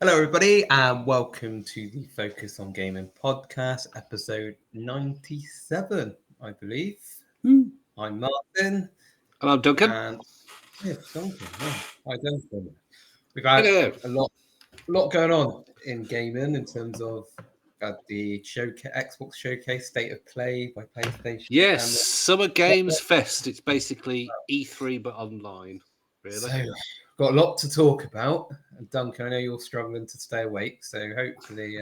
Hello, everybody, and welcome to the Focus on Gaming podcast, episode 97, I believe. I'm Martin. Hello, Duncan. And yes, Duncan. Yeah. Hi, Duncan. We've had Hello. a lot going on in gaming in terms of the Xbox Showcase State of Play by PlayStation. Yes, and Summer Games Fest. It's basically E3 but online, really. So, got a lot to talk about. And Duncan, I know you're struggling to stay awake, so hopefully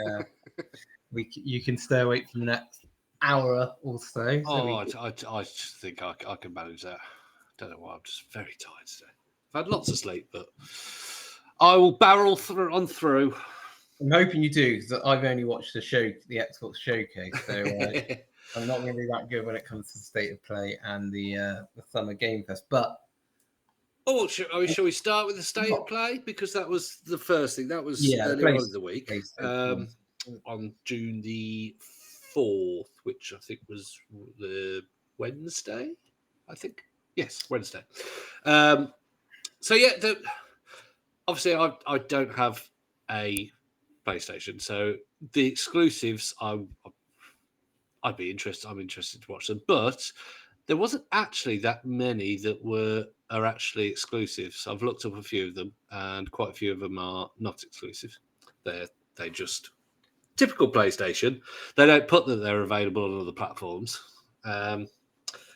you can stay awake for the next hour or so. I just think I can manage that. Don't know why. I'm just very tired today. I've had lots of sleep, but I will barrel through. I'm hoping you do, because I've only watched the Xbox Showcase, so I'm not going to be that good when it comes to the State of Play and the Summer Game Fest. But shall we start with the State of Play? Because that was the first thing. That was earlier on in the week, on June the 4th, which I think was the Wednesday. Yes, Wednesday. Obviously I don't have a PlayStation, so the exclusives I'd be interested. I'm interested to watch them, but there wasn't actually that many that are actually exclusives. I've looked up a few of them, and quite a few of them are not exclusive. They just typical PlayStation. They don't put that they're available on other platforms. They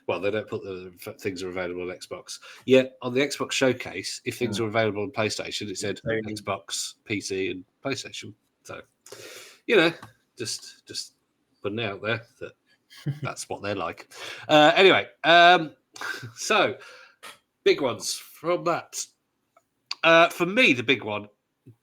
don't put that things are available on Xbox. Yet on the Xbox Showcase, if things are available on PlayStation, it said Xbox, PC, and PlayStation. So, just putting it out there that that's what they're like. Anyway, so big ones from that. For me, the big one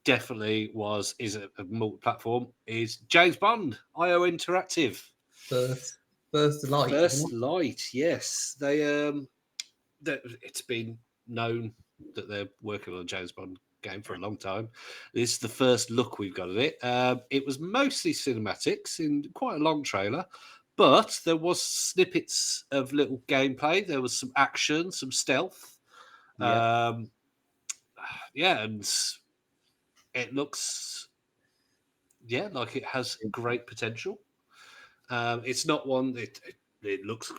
definitely is a multi-platform. Is James Bond IO Interactive First Light. First Light, yes. It's been known that they're working on a James Bond game for a long time. This is the first look we've got at it. It was mostly cinematics in quite a long trailer, but there was snippets of little gameplay. There was some action, some stealth. And it looks like it has great potential. It's not one it looks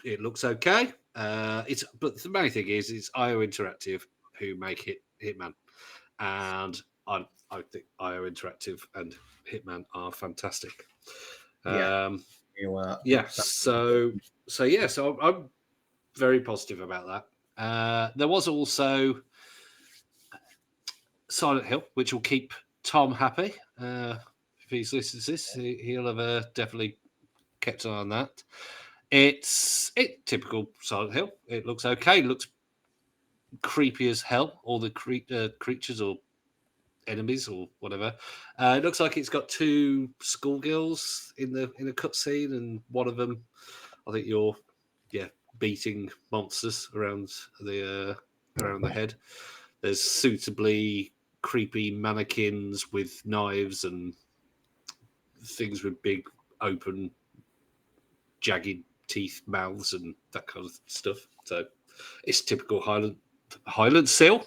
okay. But the main thing is it's IO Interactive who make Hitman, and I think IO Interactive and Hitman are fantastic. So I'm very positive about that. There was also Silent Hill, which will keep Tom happy. If he's listening to this, he'll have definitely kept an eye on that. It's typical Silent Hill. It looks okay. It looks creepy as hell. All the creatures or enemies or whatever. It looks like it's got two schoolgirls in a cutscene, and one of them, I think you're beating monsters around the head. There's suitably creepy mannequins with knives and things with big open jagged teeth, mouths, and that kind of stuff. So it's typical Highland Seal.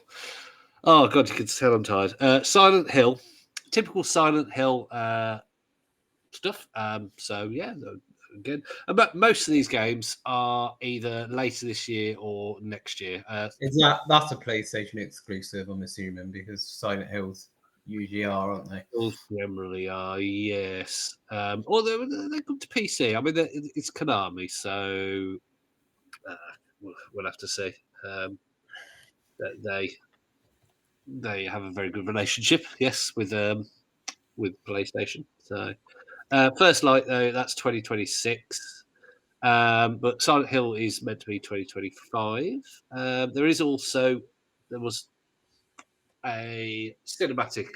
Oh god, you can tell I'm tired. Silent Hill, typical Silent Hill stuff. Again, but most of these games are either later this year or next year. That's a PlayStation exclusive, I'm assuming, because Silent Hills usually are, aren't they? Generally are, yes. Or they come to PC. I mean, it's Konami, so we'll have to see. They have a very good relationship, yes, with PlayStation. So First Light, though, that's 2026. But Silent Hill is meant to be 2025. There was a cinematic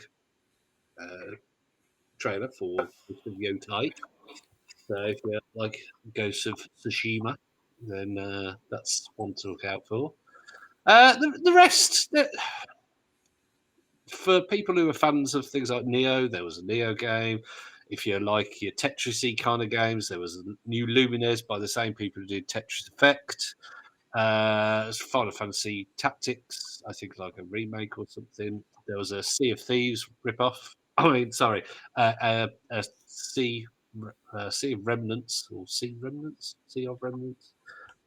trailer for Yotei. So if you like Ghosts of Tsushima, then that's one to look out for. The rest, for people who are fans of things like Neo, there was a Neo game. If you like your Tetris-y kind of games, there was a new Lumines by the same people who did Tetris Effect. Final Fantasy Tactics, I think like a remake or something. There was a Sea of Thieves ripoff I mean, sorry, a sea of remnants or sea of remnants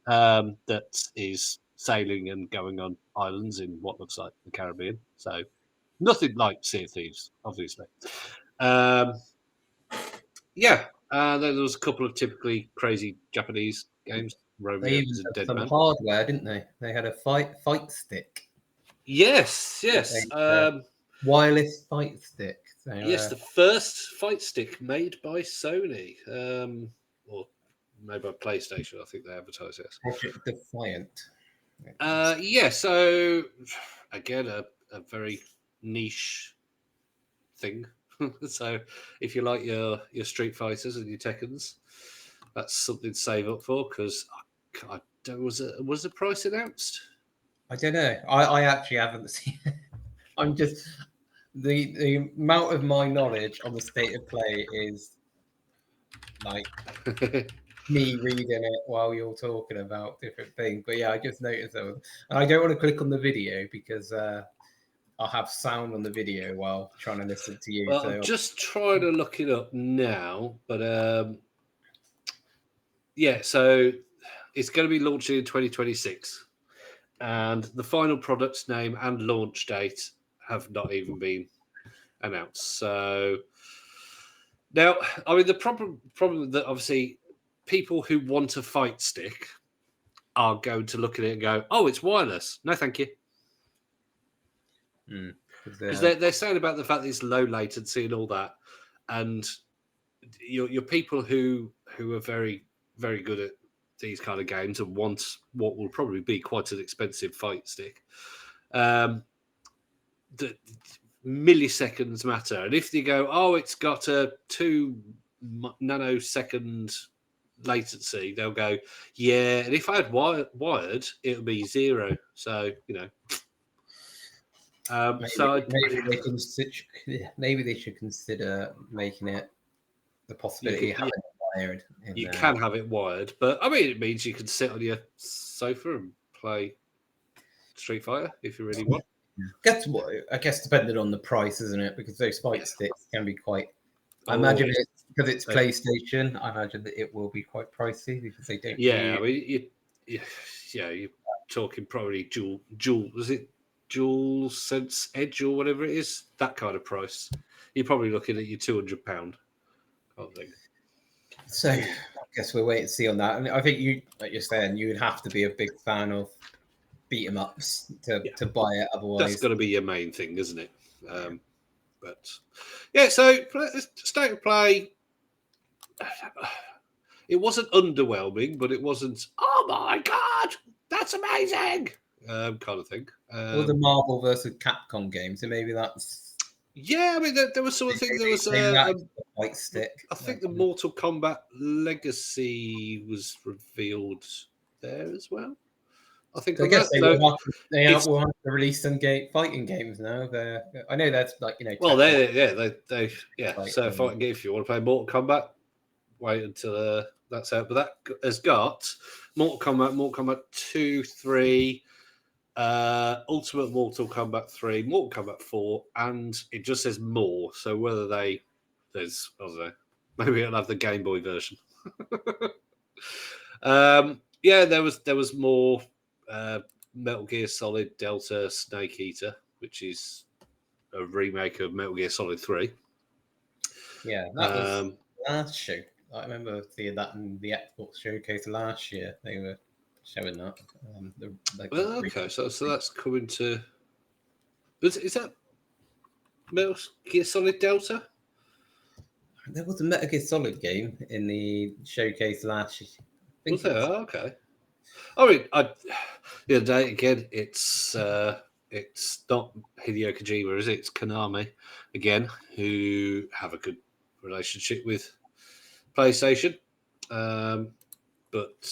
that is sailing and going on islands in what looks like the Caribbean. So nothing like Sea of Thieves, obviously. Um, yeah, then there was a couple of typically crazy Japanese games. They Romeo even is a had dead some man. hardware, didn't they? They had a fight stick, Yes, yes. wireless fight stick. So Yes, the first fight stick made by Sony, or made by PlayStation. I think they advertise this. Project Defiant. Yeah, so again, a very niche thing. So if you like your Street Fighters and your Tekkens, that's something to save up for because I don't, was the price announced? I don't know. I actually haven't seen it. I'm just the amount of my knowledge on the state of play is like me reading it while you're talking about different things. But yeah, I just noticed that. And I don't want to click on the video because I'll have sound on the video while trying to listen to you. Well, I'm So just trying to look it up now, but yeah, so it's going to be launching in 2026, and the final product's name and launch date have not even been announced. So now, I mean, the problem that obviously people who want a fight stick are going to look at it and go, "Oh, it's wireless. No, thank you," because they're saying about the fact that it's low latency and all that, and your people who are very good at these kind of games and want what will probably be quite an expensive fight stick. The milliseconds matter, and if you go, oh, it's got a 2 nanosecond latency, they'll go, yeah. And if I had wired, it would be 0. So maybe they should consider making it the possibility of having it wired. You can have it wired, but I mean, it means you can sit on your sofa and play Street Fighter if you really want. I guess depending on the price, isn't it? Because those fight sticks can be quite. I Oh, imagine because it's PlayStation. I imagine that it will be quite pricey because they don't. Yeah, I mean, you're talking probably dual. Was it Dual Sense Edge or whatever it is? That kind of price. You're probably looking at your £200 kind of thing. So I guess we'll wait and see on that. And I think like you're saying, you would have to be a big fan of beat 'em ups to buy it. Otherwise, that's got to be your main thing, isn't it? But yeah, so state of play. It wasn't underwhelming, but it wasn't. Oh my god, that's amazing! Kind of thing. Or the Marvel versus Capcom game. So maybe that's. Yeah, I mean, there was something. There was white stick. I think the Mortal Kombat Legacy was revealed there as well. I think. I guess they will have to release some fighting games now. I know that's like Well, they So fighting game. If you want to play Mortal Kombat, wait until that's out. But that has got Mortal Kombat 2, 3. Ultimate Mortal Kombat 3, Mortal Kombat 4, and it just says more. So whether there's, I don't know, maybe it'll have the Game Boy version. Yeah, there was more Metal Gear Solid Delta Snake Eater, which is a remake of Metal Gear Solid 3. Yeah, that was last show. I remember seeing that in the Xbox showcase last year. They were showing that. Okay, so that's coming to. Is that Metal Gear Solid Delta? There was a Metal Gear Solid game in the showcase last year. Was there? Okay. I mean, the other day again, it's not Hideo Kojima, is it? It's Konami again, who have a good relationship with PlayStation, but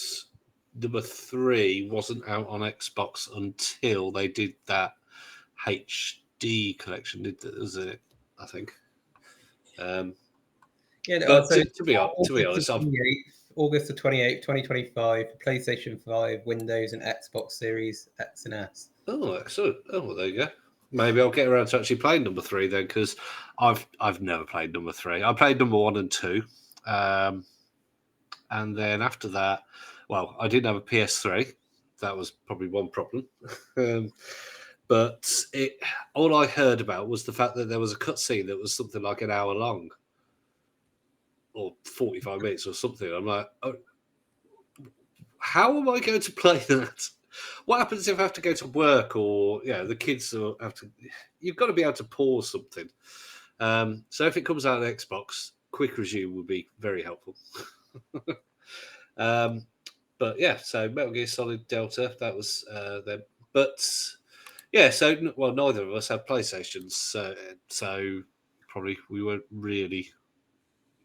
number 3 wasn't out on Xbox until they did that HD collection, was it? I think. But to be honest, August the 28th, 2025, PlayStation 5, Windows, and Xbox Series X and S. Oh, excellent. Oh, well, there you go. maybe I'll get around to actually playing number 3 then, because I've never played number 3. I played number 1 and 2, and then after that, well, I didn't have a PS3. That was probably one problem. But all I heard about was the fact that there was a cutscene that was something like an hour long, or 45 minutes or something. I'm like, oh, how am I going to play that? What happens if I have to go to work, or the kids have to? You've got to be able to pause something. So if it comes out on Xbox, quick resume would be very helpful. But yeah, so Metal Gear Solid Delta, that was them. But yeah, so neither of us had PlayStations, so probably we weren't really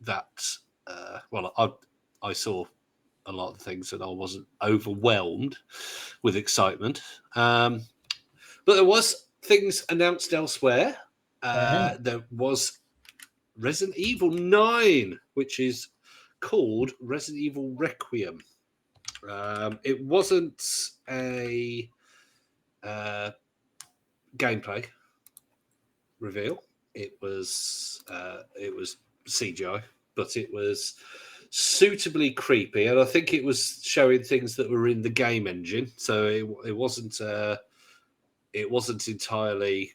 that. I saw a lot of things and I wasn't overwhelmed with excitement. But there was things announced elsewhere. There was Resident Evil 9, which is called Resident Evil Requiem. It wasn't a gameplay reveal. It was CGI, but it was suitably creepy, and I think it was showing things that were in the game engine. So it wasn't entirely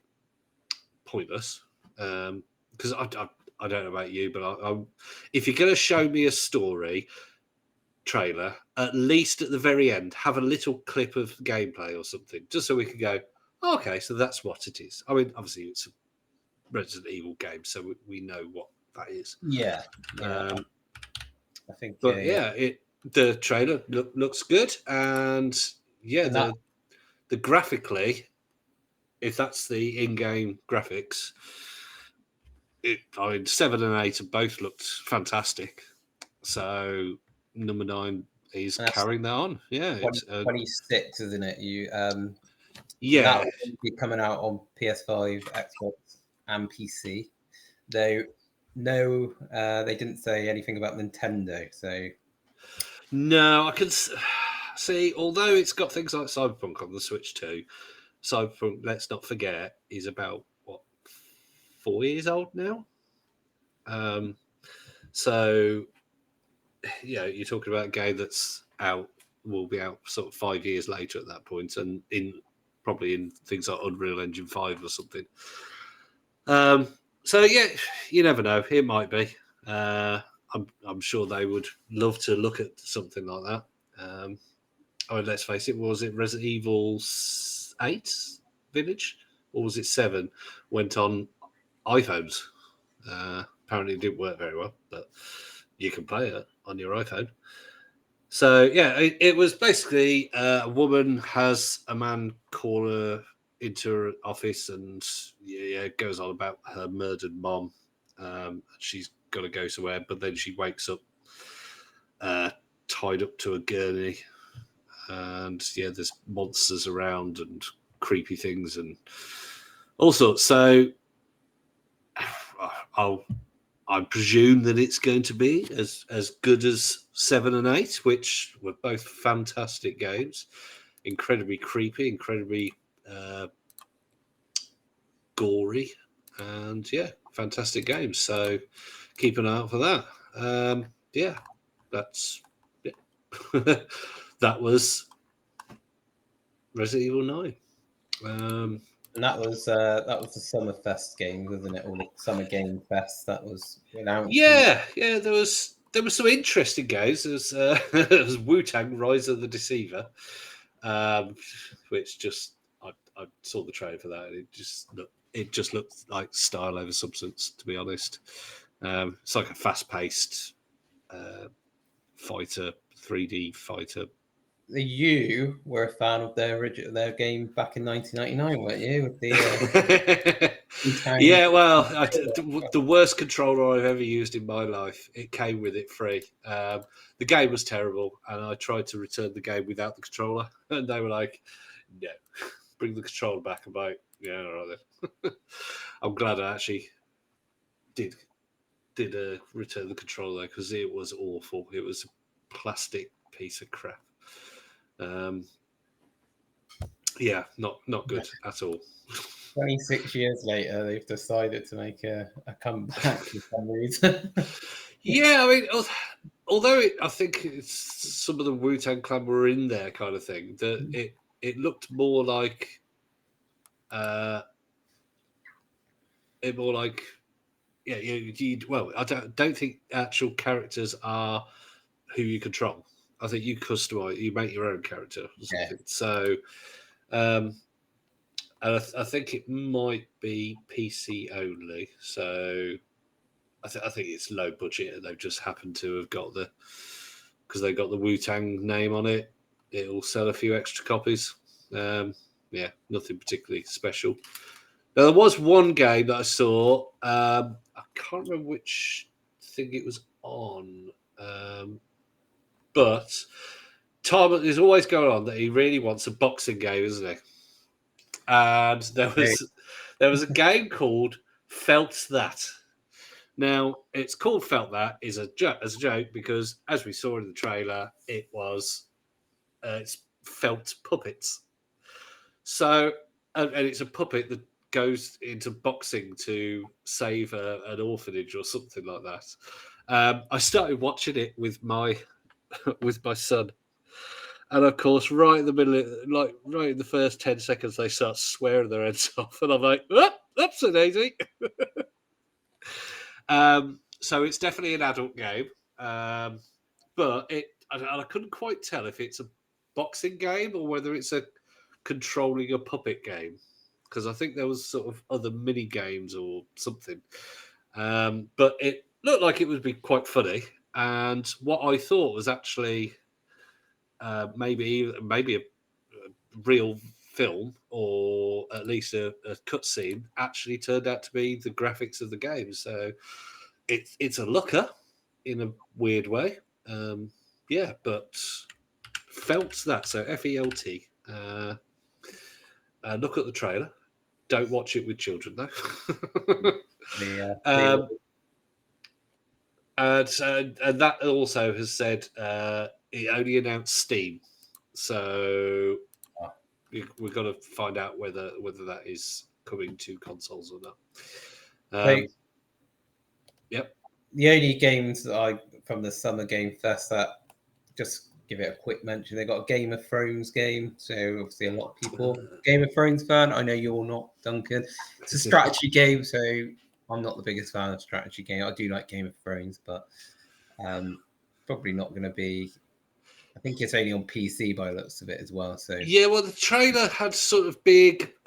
pointless. Because I don't know about you, but if you're going to show me a story trailer, at least at the very end, have a little clip of gameplay or something, just so we can go, oh, okay, so that's what it is. I mean, obviously it's a Resident Evil game, so we know what that is. Yeah. I think. But the trailer looks good, and the graphically, if that's the in-game graphics, 7 and 8 have both looked fantastic. So number 9 is carrying that on. Yeah, 26, isn't it? That will be coming out on PS5, Xbox, and PC. Though, no, they didn't say anything about Nintendo. So no, I can see. Although it's got things like Cyberpunk on the Switch too. Cyberpunk, let's not forget, is about 4 years old now. So you're talking about a game that's will be out sort of 5 years later at that point, and probably in things like Unreal Engine 5 or something. So yeah, you never know. It might be. I'm sure they would love to look at something like that. Let's face it. Was it Resident Evil 8 Village, or was it 7? Went on iPhones. Apparently, it didn't work very well, but you can play it on your iPhone. So yeah, it was basically a woman has a man call her into her office, and goes on about her murdered mom. She's got to go somewhere, but then she wakes up tied up to a gurney, and there's monsters around and creepy things and all sorts. So I presume that it's going to be as good as 7 and 8, which were both fantastic games, incredibly creepy, incredibly gory, and fantastic games. So keep an eye out for that. That's that was Resident Evil 9. And that was the Summer Fest game, wasn't it? Or the Summer Game Fest that was announced. Yeah. There was some interesting games. There was Wu-Tang: Rise of the Deceiver, which just I saw the trailer for that, and it just looked like style over substance, to be honest. It's like a fast-paced fighter, 3D fighter. You were a fan of their game back in 1999, weren't you? With the the worst controller I've ever used in my life. It came with it free. The game was terrible, and I tried to return the game without the controller, and they were like, "No, bring the controller back." I'm like, "Yeah, all right then." I'm glad I actually did return the controller, because it was awful. It was a plastic piece of crap. Not good at all. 26 years later, they've decided to make a comeback for some reason. Yeah, I mean, although I think some of the Wu-Tang Clan were in there, kind of thing. That it looked more like, yeah, well, I don't think actual characters are who you control. I think you customize, you make your own character or something. So, and I think it might be PC only. So, I think it's low budget, and they've just happened to have got because they got the Wu-Tang name on it. It'll sell a few extra copies. Yeah, nothing particularly special. Now, there was one game that I saw. I can't remember which thing it was on, but Tom is always going on that he really wants a boxing game, isn't he? And there was a game called Felt That. Now, it's called Felt That as a joke because, as we saw in the trailer, it's felt puppets. So, and it's a puppet that goes into boxing to save an orphanage or something like that. I started watching it with my son, and of course, right in the middle, right in the first 10 seconds, they start swearing their heads off, and I'm like, "That's a daisy." So it's definitely an adult game, but I couldn't quite tell if it's a boxing game or whether it's a controlling a puppet game, because I think there was sort of other mini games or something. But it looked like it would be quite funny, and what I thought was actually maybe a real film or at least a cutscene actually turned out to be the graphics of the game. So it's a looker in a weird way. Yeah, but Felt That. So FELT. Look at the trailer. Don't watch it with children, though. And that also has said it only announced Steam. So we've got to find out whether that is coming to consoles or not. Yep. The only games that from the Summer Game Fest that just give it a quick mention. They got a Game of Thrones game, so obviously a lot of people Game of Thrones fan. I know you're not, Duncan. It's a strategy game, so I'm not the biggest fan of strategy game. I do like Game of Thrones, but probably not going to be. I think it's only on PC by the looks of it as well. So yeah, well, the trailer had sort of a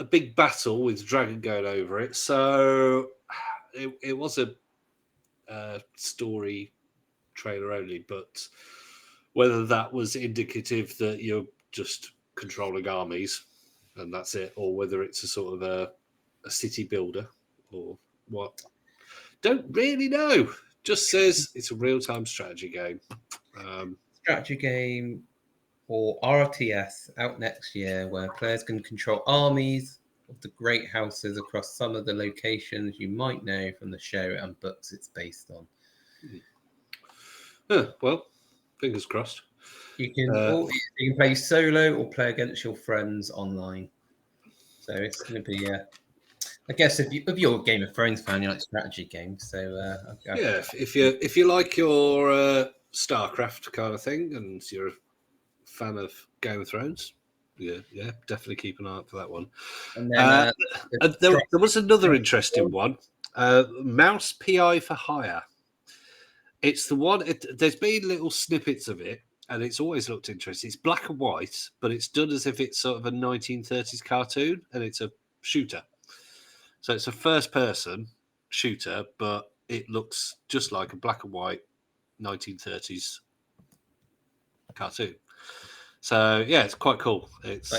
big battle with Dragon going over it, so it was a story trailer only, but whether that was indicative that you're just controlling armies and that's it, or whether it's a sort of a city builder or what, don't really know. Just says it's a real-time strategy game. Strategy game or RTS out next year, where players can control armies of the great houses across some of the locations you might know from the show and books it's based on. Well, fingers crossed. You can play solo or play against your friends online. So it's going to be, I guess, if you're a Game of Thrones fan, you like strategy games. So yeah, if you like your StarCraft kind of thing, and you're a fan of Game of Thrones, yeah, definitely keep an eye out for that one. And then there was another interesting one, Mouse PI for Hire. It's the one. There's been little snippets of it, and it's always looked interesting. It's black and white, but it's done as if it's sort of a 1930s cartoon, and it's a shooter. So it's a first-person shooter, but it looks just like a black and white 1930s cartoon. So yeah, it's quite cool. It's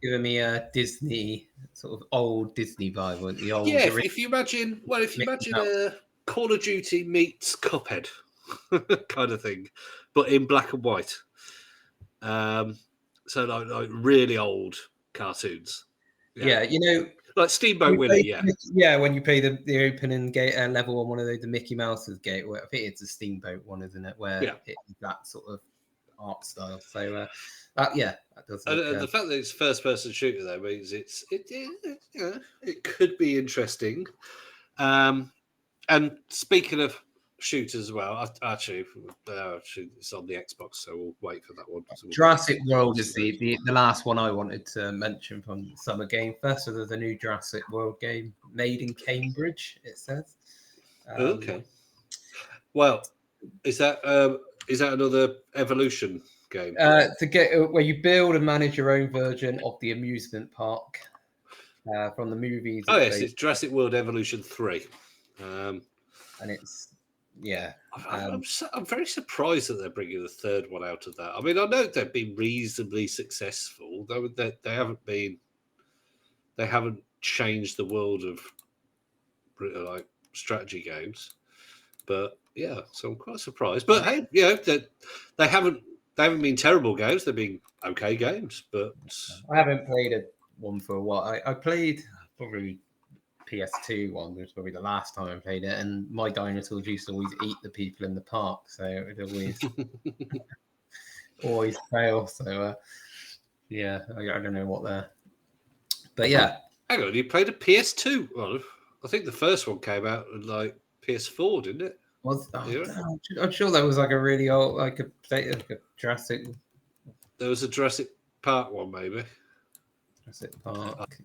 giving me a Disney sort of old Disney vibe, with the old. Yeah, if you imagine a Call of Duty meets Cuphead kind of thing, but in black and white. So like really old cartoons. Yeah, like Steamboat Willie. When you play the opening gate level on one of the Mickey Mouse's gate, I think it's a Steamboat one, isn't it? Where it's that sort of art style. So that does look. And the fact that it's first-person shooter though means it could be interesting. And speaking of shooters as well, actually, it's on the Xbox, so we'll wait for that one. So Jurassic World is the last one I wanted to mention from Summer Game Fest. So there's a new Jurassic World game made in Cambridge, it says. Okay. Well, is that another Evolution game? To get where you build and manage your own version of the amusement park from the movies. Oh yes, it's Jurassic World Evolution 3. And it's I'm very surprised that they're bringing the third one out of that. I mean, I know they've been reasonably successful, though they haven't changed the world of like strategy games. But yeah, so I'm quite surprised. But hey, they haven't been terrible games. They've been okay games. But I haven't played one for a while. I played probably PS2 one, which was probably the last time I played it, and my dinosaurs used to always eat the people in the park, so it would always fail. So I don't know what they're, but yeah. Hang on, you played a PS2? Well, I think the first one came out like PS4, didn't it? I'm sure that was like a really old, like a Jurassic. There was a Jurassic Park one, maybe. Jurassic Park.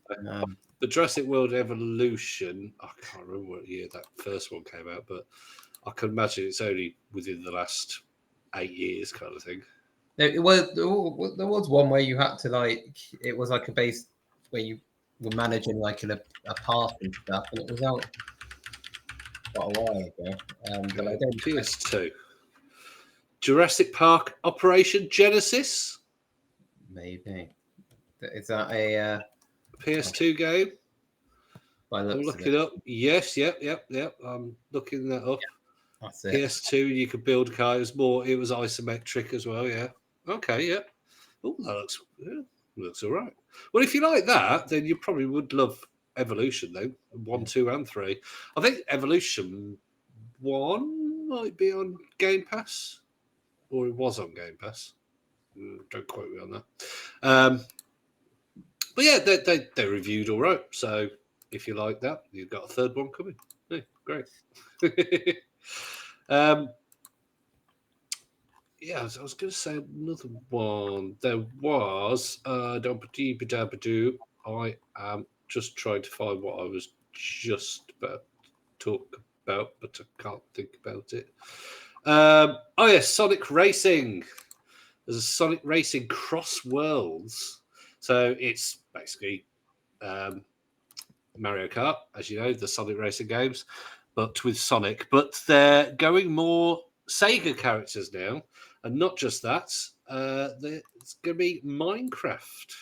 The Jurassic World Evolution, I can't remember what year that first one came out, but I can imagine it's only within the last 8 years kind of thing. There was one where you had to it was like a base where you were managing like a park and stuff, and it was out quite a while ago. But I don't. PS2. Jurassic Park Operation Genesis? Maybe. Is that a PS2 game? I'm looking it up. Yes, yep. I'm looking that up. Yeah, that's it. PS2, you could build cars more. It was isometric as well, yeah. Okay, yeah. Oh, that looks all right. Well, if you like that, then you probably would love Evolution, though. 1, 2, and 3. I think Evolution 1 might be on Game Pass, or it was on Game Pass. Don't quote me on that. But yeah, they reviewed all right. So if you like that, you've got a third one coming. Yeah, great. Yeah, I was going to say another one. There was I am just trying to find what I was just about to talk about, but I can't think about it. Oh yes, Sonic Racing. There's a Sonic Racing Cross Worlds. So it's basically Mario Kart, as you know, the Sonic Racing games, but with Sonic. But they're going more Sega characters now, and not just that. It's going to be Minecraft.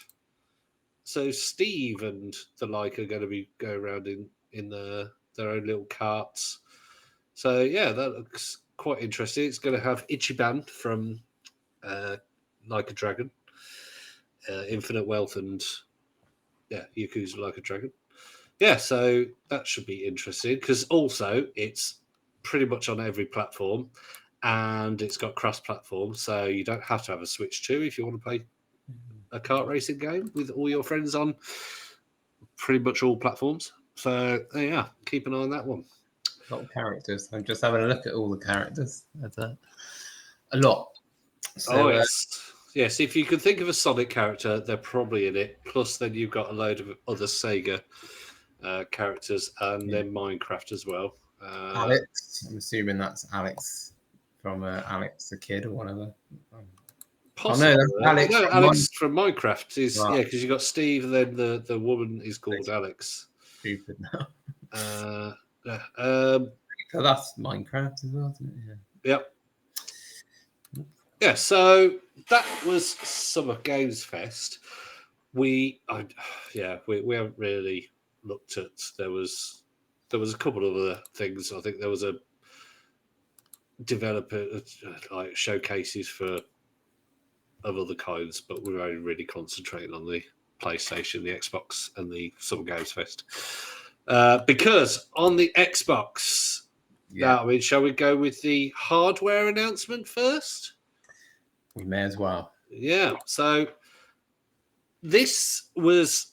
So Steve and the like are going to be going around in their own little carts. So yeah, that looks quite interesting. It's going to have Ichiban from Like a Dragon, Infinite Wealth, and Yakuza Like a Dragon. Yeah, so that should be interesting because also it's pretty much on every platform and it's got cross-platform, so you don't have to have a Switch 2 if you want to play a kart racing game with all your friends on pretty much all platforms. So yeah, keep an eye on that one. A lot of characters. I'm just having a look at all the characters. That's a lot. So, yes. If you could think of a Sonic character, they're probably in it. Plus, then you've got a load of other Sega characters, and then Minecraft as well. Alex, I'm assuming that's Alex from Alex the Kid or whatever. Possibly. Alex from Minecraft is because you got Steve, and then the woman is called Alex. Stupid now. So that's Minecraft as well, isn't it? Yep. Yeah, so that was Summer Games Fest. We haven't really looked at. There was a couple of other things. I think there was a developer like showcases of other kinds, but we're only really concentrating on the PlayStation, the Xbox, and the Summer Games Fest. Because on the Xbox, now, shall we go with the hardware announcement first? We may as well. Yeah. So this was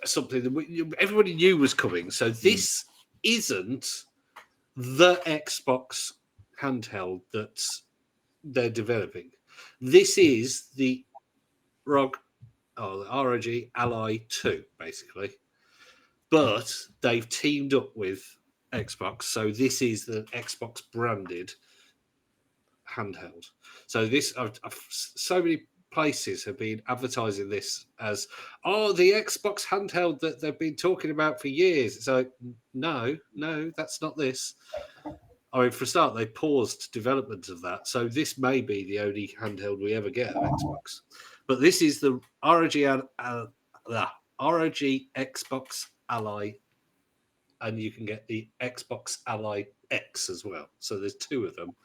something that everybody knew was coming. So this isn't the Xbox handheld that they're developing. This is the ROG Ally 2, basically. But they've teamed up with Xbox. So this is the Xbox branded handheld. So this, so many places have been advertising this as, the Xbox handheld that they've been talking about for years. So no, that's not this. I mean, for a start, they paused development of that. So this may be the only handheld we ever get of Xbox. But this is the ROG Xbox Ally, and you can get the Xbox Ally X as well. So there's two of them.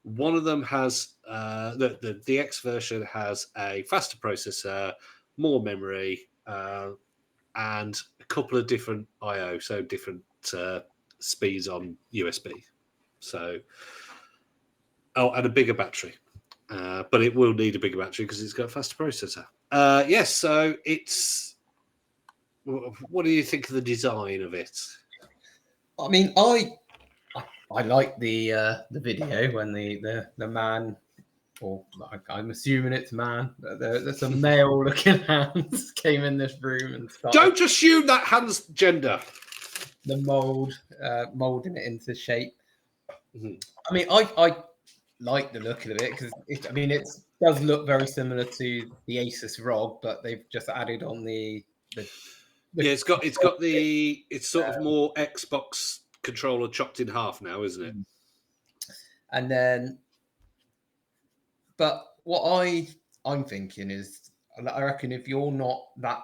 One of them has the X version has a faster processor, more memory, and a couple of different I/O, so different speeds on USB. So, and a bigger battery, but it will need a bigger battery because it's got a faster processor. Yes, so it's. What do you think of the design of it? I mean, I like the video when the man, or I'm assuming it's man, there's some male looking hands came in this room and started. Don't assume that hand's gender. The molding it into shape. Mm-hmm. I mean, I like the look of it because it does look very similar to the Asus ROG, but they've just added on the yeah, it's sort of more Xbox controller chopped in half now, isn't it? And then, but what I'm thinking is, I reckon if you're not that,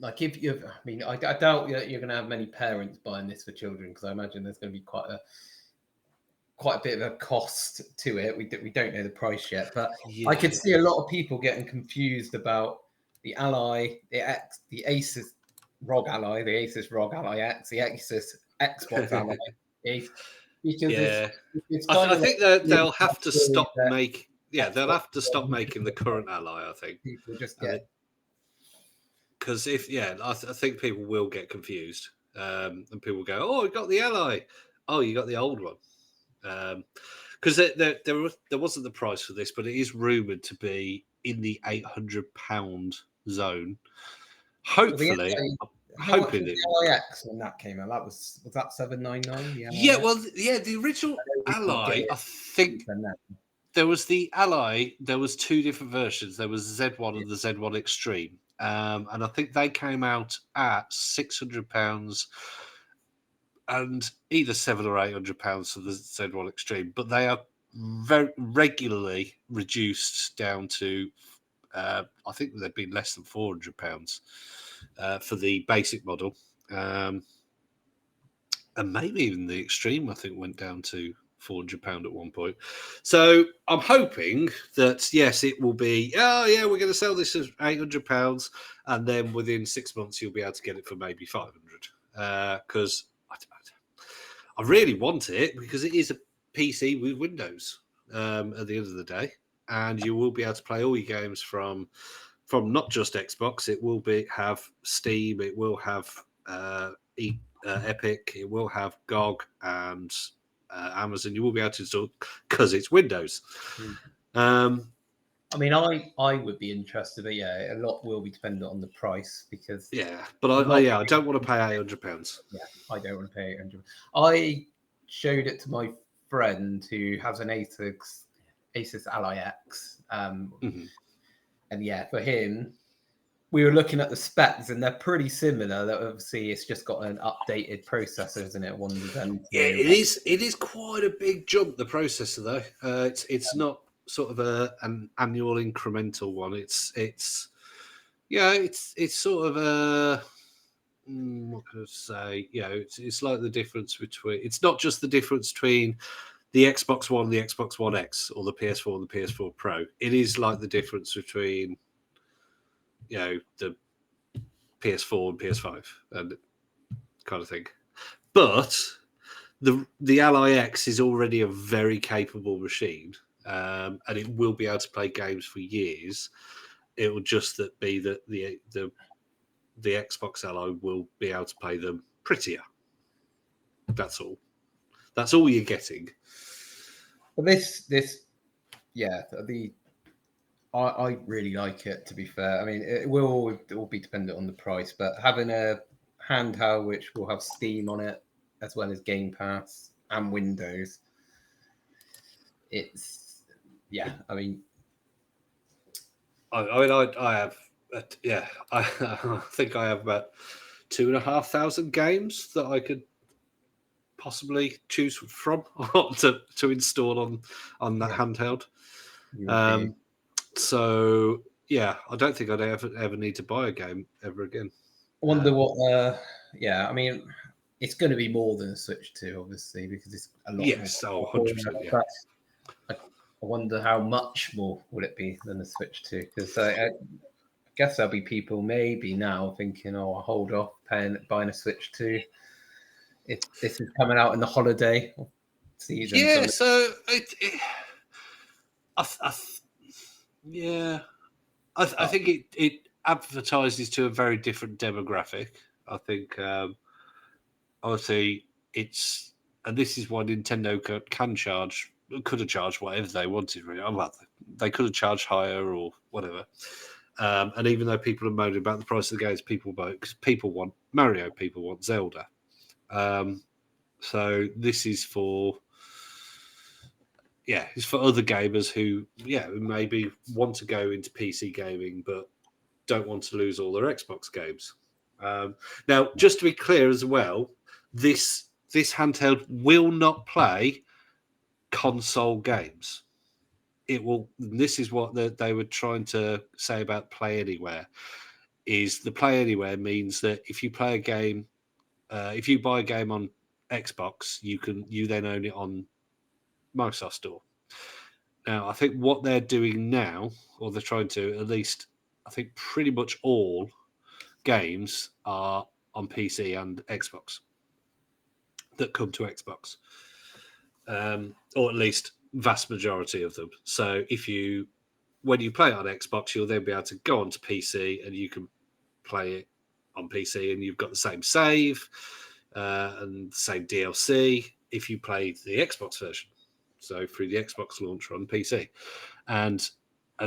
like, if you, I mean, I doubt you're going to have many parents buying this for children, because I imagine there's going to be quite a bit of a cost to it. We don't know the price yet, but yeah. I could see a lot of people getting confused about the Ally, the Asus ROG Ally, the Asus ROG Ally X, the Asus Xbox Ally. Because it's I think they'll have to stop making. Yeah, they'll have to stop making the current Ally. I think people just get, because I think people will get confused, and people will go, "Oh, you got the Ally. Oh, you got the old one." Because there wasn't the price for this, but it is rumored to be in the £800 zone. Hopefully, hoping it. The LIX when that came out, was that $799? Yeah, well, the original Ally, I think there was the Ally. There was two different versions. There was the Z1 and the Z1 Extreme, and I think they came out at £600. And either £700 or £800 for the Z1 Extreme, but they are very regularly reduced down to, I think they've been less than £400 for the basic model, and maybe even the Extreme. I think went down to £400 at one point. So I'm hoping that yes, it will be. Oh yeah, we're going to sell this at £800, and then within 6 months you'll be able to get it for maybe £500 because. I really want it because it is a PC with Windows at the end of the day, and you will be able to play all your games from not just Xbox. It will have Steam, it will have Epic, it will have GOG and Amazon. You will be able to install because it's Windows. I mean, I would be interested, but yeah, a lot will be dependent on the price because but I don't want to pay £800. Yeah, I don't want to pay £800. I showed it to my friend who has an Asus Ally X, and for him, we were looking at the specs, and they're pretty similar. That obviously it's just got an updated processor, isn't it? It is quite a big jump. The processor, though, it's not sort of an annual incremental one. It's sort of a what can I say? It's like the difference between. It's not just the difference between the Xbox One, the Xbox One X, or the PS4 and the PS4 Pro. It is like the difference between the PS4 and PS5 and kind of thing. But the Ally X is already a very capable machine. and it will be able to play games for years. It will just be that the Xbox Ally will be able to play them prettier. That's all. That's all you're getting. But I really like it, to be fair. I mean, it will all be dependent on the price, but having a handheld which will have Steam on it, as well as Game Pass and Windows, it's, yeah, I mean... I have, I think I have about 2,500 games that I could possibly choose from to install on that handheld. So yeah, I don't think I'd ever need to buy a game ever again. I wonder what. I mean, it's going to be more than a Switch 2, obviously, because it's a lot. Yes, more 100%. Yeah. I wonder how much more will it be than a Switch 2? Because I guess there'll be people maybe now thinking, "Oh, I'll hold off buying a Switch 2 if this is coming out in the holiday season." Yeah. So I think it advertises to a very different demographic. I think obviously and this is why Nintendo could have charged whatever they wanted. Really, well, they could have charged higher or whatever. And even though people are moaning about the price of the games, people want Mario, people want Zelda. So this is for it's for other gamers who maybe want to go into PC gaming but don't want to lose all their Xbox games. Now, just to be clear as well, this handheld will not play console games. It will. This is what they were trying to say about Play Anywhere. Is the Play Anywhere means that if you play a game, if you buy a game on Xbox, you then own it on Microsoft Store. Now, I think what they're doing now, or they're trying to, at least, I think pretty much all games are on PC and Xbox that come to Xbox, or at least vast majority of them. So when you play it on Xbox, you'll then be able to go onto PC and you can play it on PC, and you've got the same save and the same DLC if you play the Xbox version. So through the Xbox launcher on PC, and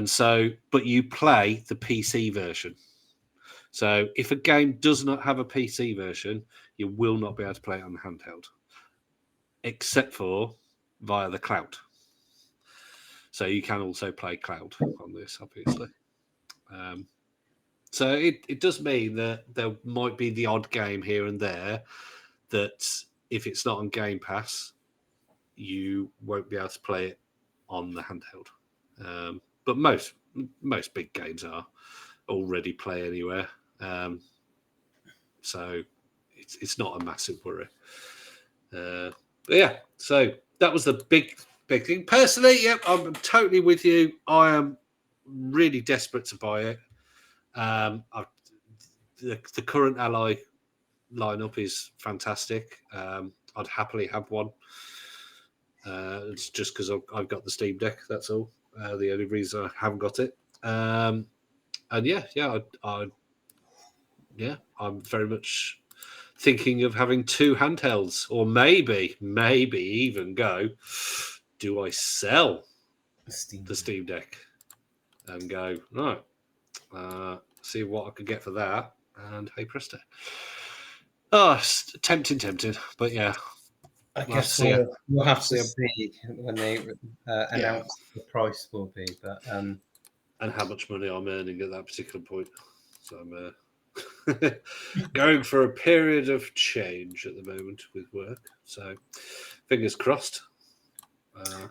so, but you play the PC version. So if a game does not have a PC version, you will not be able to play it on the handheld, except for via the cloud. So you can also play cloud on this, obviously. So it does mean that there might be the odd game here and there that if it's not on Game Pass, you won't be able to play it on the handheld. But most big games are already Play Anywhere. So it's not a massive worry. But yeah, so that was the big thing. Personally, I'm totally with you. I am really desperate to buy it. The current Ally lineup is fantastic. I'd happily have one. It's just because I've got the Steam Deck. That's all. The only reason I haven't got it. And I'm very much thinking of having two handhelds, or maybe even go, do I sell the Steam Deck and go, right, see what I could get for that, and hey presto. Oh, tempting, but yeah. I guess we'll have to see when they announce the price will be, but and how much money I'm earning at that particular point. So I'm going for a period of change at the moment with work. So fingers crossed. So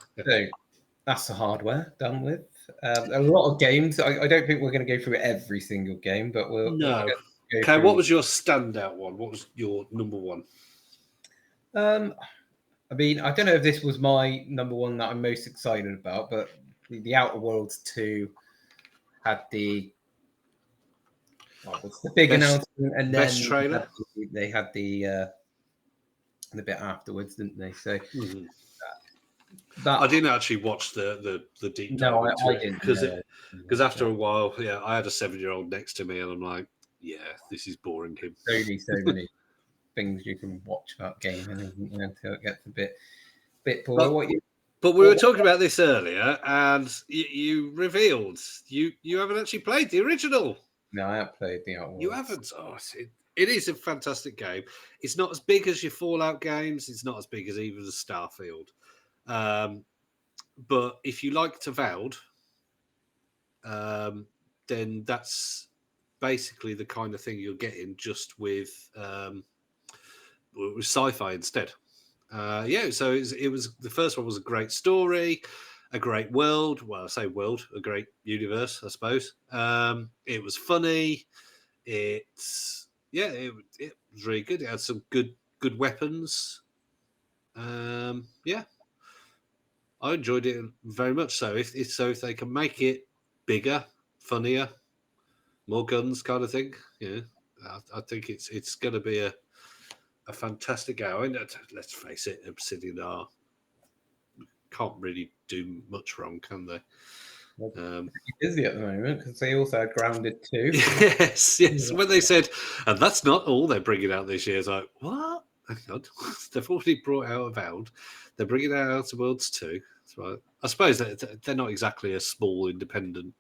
that's the hardware done with. A lot of games. I don't think we're going to go through every single game, but we'll go okay, what was your standout one? What was your number one? I mean, I don't know if this was my number one that I'm most excited about, but the Outer Worlds 2 had the big announcement, and then trailer. They had the bit afterwards, didn't they? So That I didn't actually watch the deep dive no, into I it didn't because after a while, I had a 7-year-old next to me, and I'm like, yeah, this is boring him. only so many things you can watch about gaming, isn't there, until it gets a bit boring. But we were talking about this earlier, and you revealed you haven't actually played the original. No, I haven't played the Outworlds. You haven't. Oh, it is a fantastic game. It's not as big as your Fallout games. It's not as big as even the Starfield. But if you liked Avowed, then that's basically the kind of thing you're getting, just with sci-fi instead. So it was the first one was a great story, a great world. Well, I say world, a great universe, I suppose. It was funny. It was really good. It had some good weapons. I enjoyed it very much. So if they can make it bigger, funnier, more guns, kind of thing, I think it's going to be a fantastic game. I mean, let's face it, Obsidian can't really do much wrong, can they? Busy at the moment because they also had Grounded 2. Yes. When they said, and that's not all they're bringing out this year, it's like, what? Hang on. They've already brought out Avowed. They're bringing out Outer Worlds 2. So I suppose they're not exactly a small independent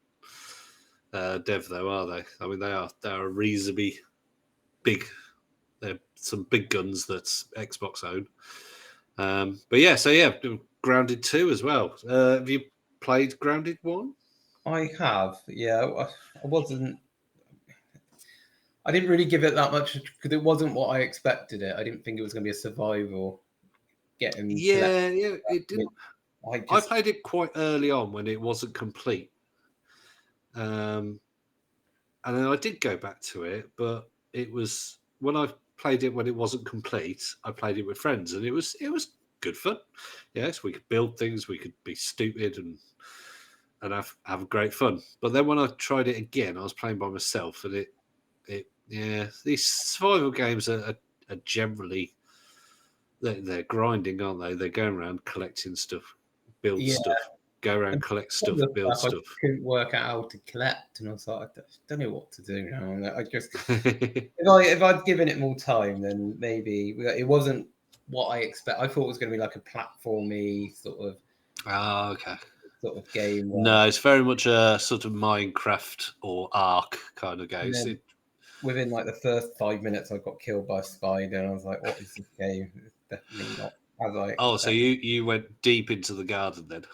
dev, though, are they? I mean, they're reasonably big. They're some big guns that Xbox own. Grounded 2 as well. Have you played Grounded 1? I have, I didn't really give it that much because it wasn't what I expected it. I didn't think it was going to be a survival. It didn't. I played it quite early on when it wasn't complete. And then I did go back to it, but it was when I played it when it wasn't complete. I played it with friends, and it was good fun. Yes, we could build things, we could be stupid and have great fun. But then when I tried it again, I was playing by myself, and these survival games are generally they're grinding, aren't they? They're going around collecting stuff, build stuff. Go around, collect stuff, build stuff. I couldn't work out how to collect, and I was like, I don't know what to do now. I just, if I'd given it more time, then maybe it wasn't what I expect. I thought it was going to be like a platformy sort of. Sort of game. No, it's very much a sort of Minecraft or Ark kind of game. Within like the first 5 minutes, I got killed by a spider, and I was like, "What is this game?" It's definitely not as I expected. So you went deep into the garden then?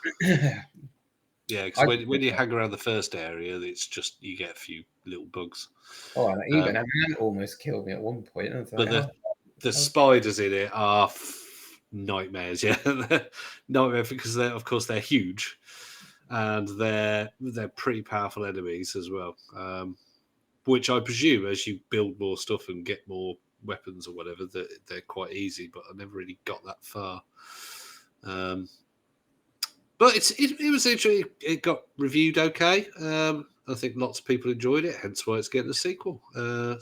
Yeah, because when you hang around the first area, it's just you get a few little bugs. Oh, and even a man almost killed me at one point. And but the spiders in it are nightmares. Yeah, nightmare because they're huge, and they're pretty powerful enemies as well. Which I presume, as you build more stuff and get more weapons or whatever, they're quite easy. But I never really got that far. But it was interesting. It got reviewed okay. I think lots of people enjoyed it, hence why it's getting a sequel. Well,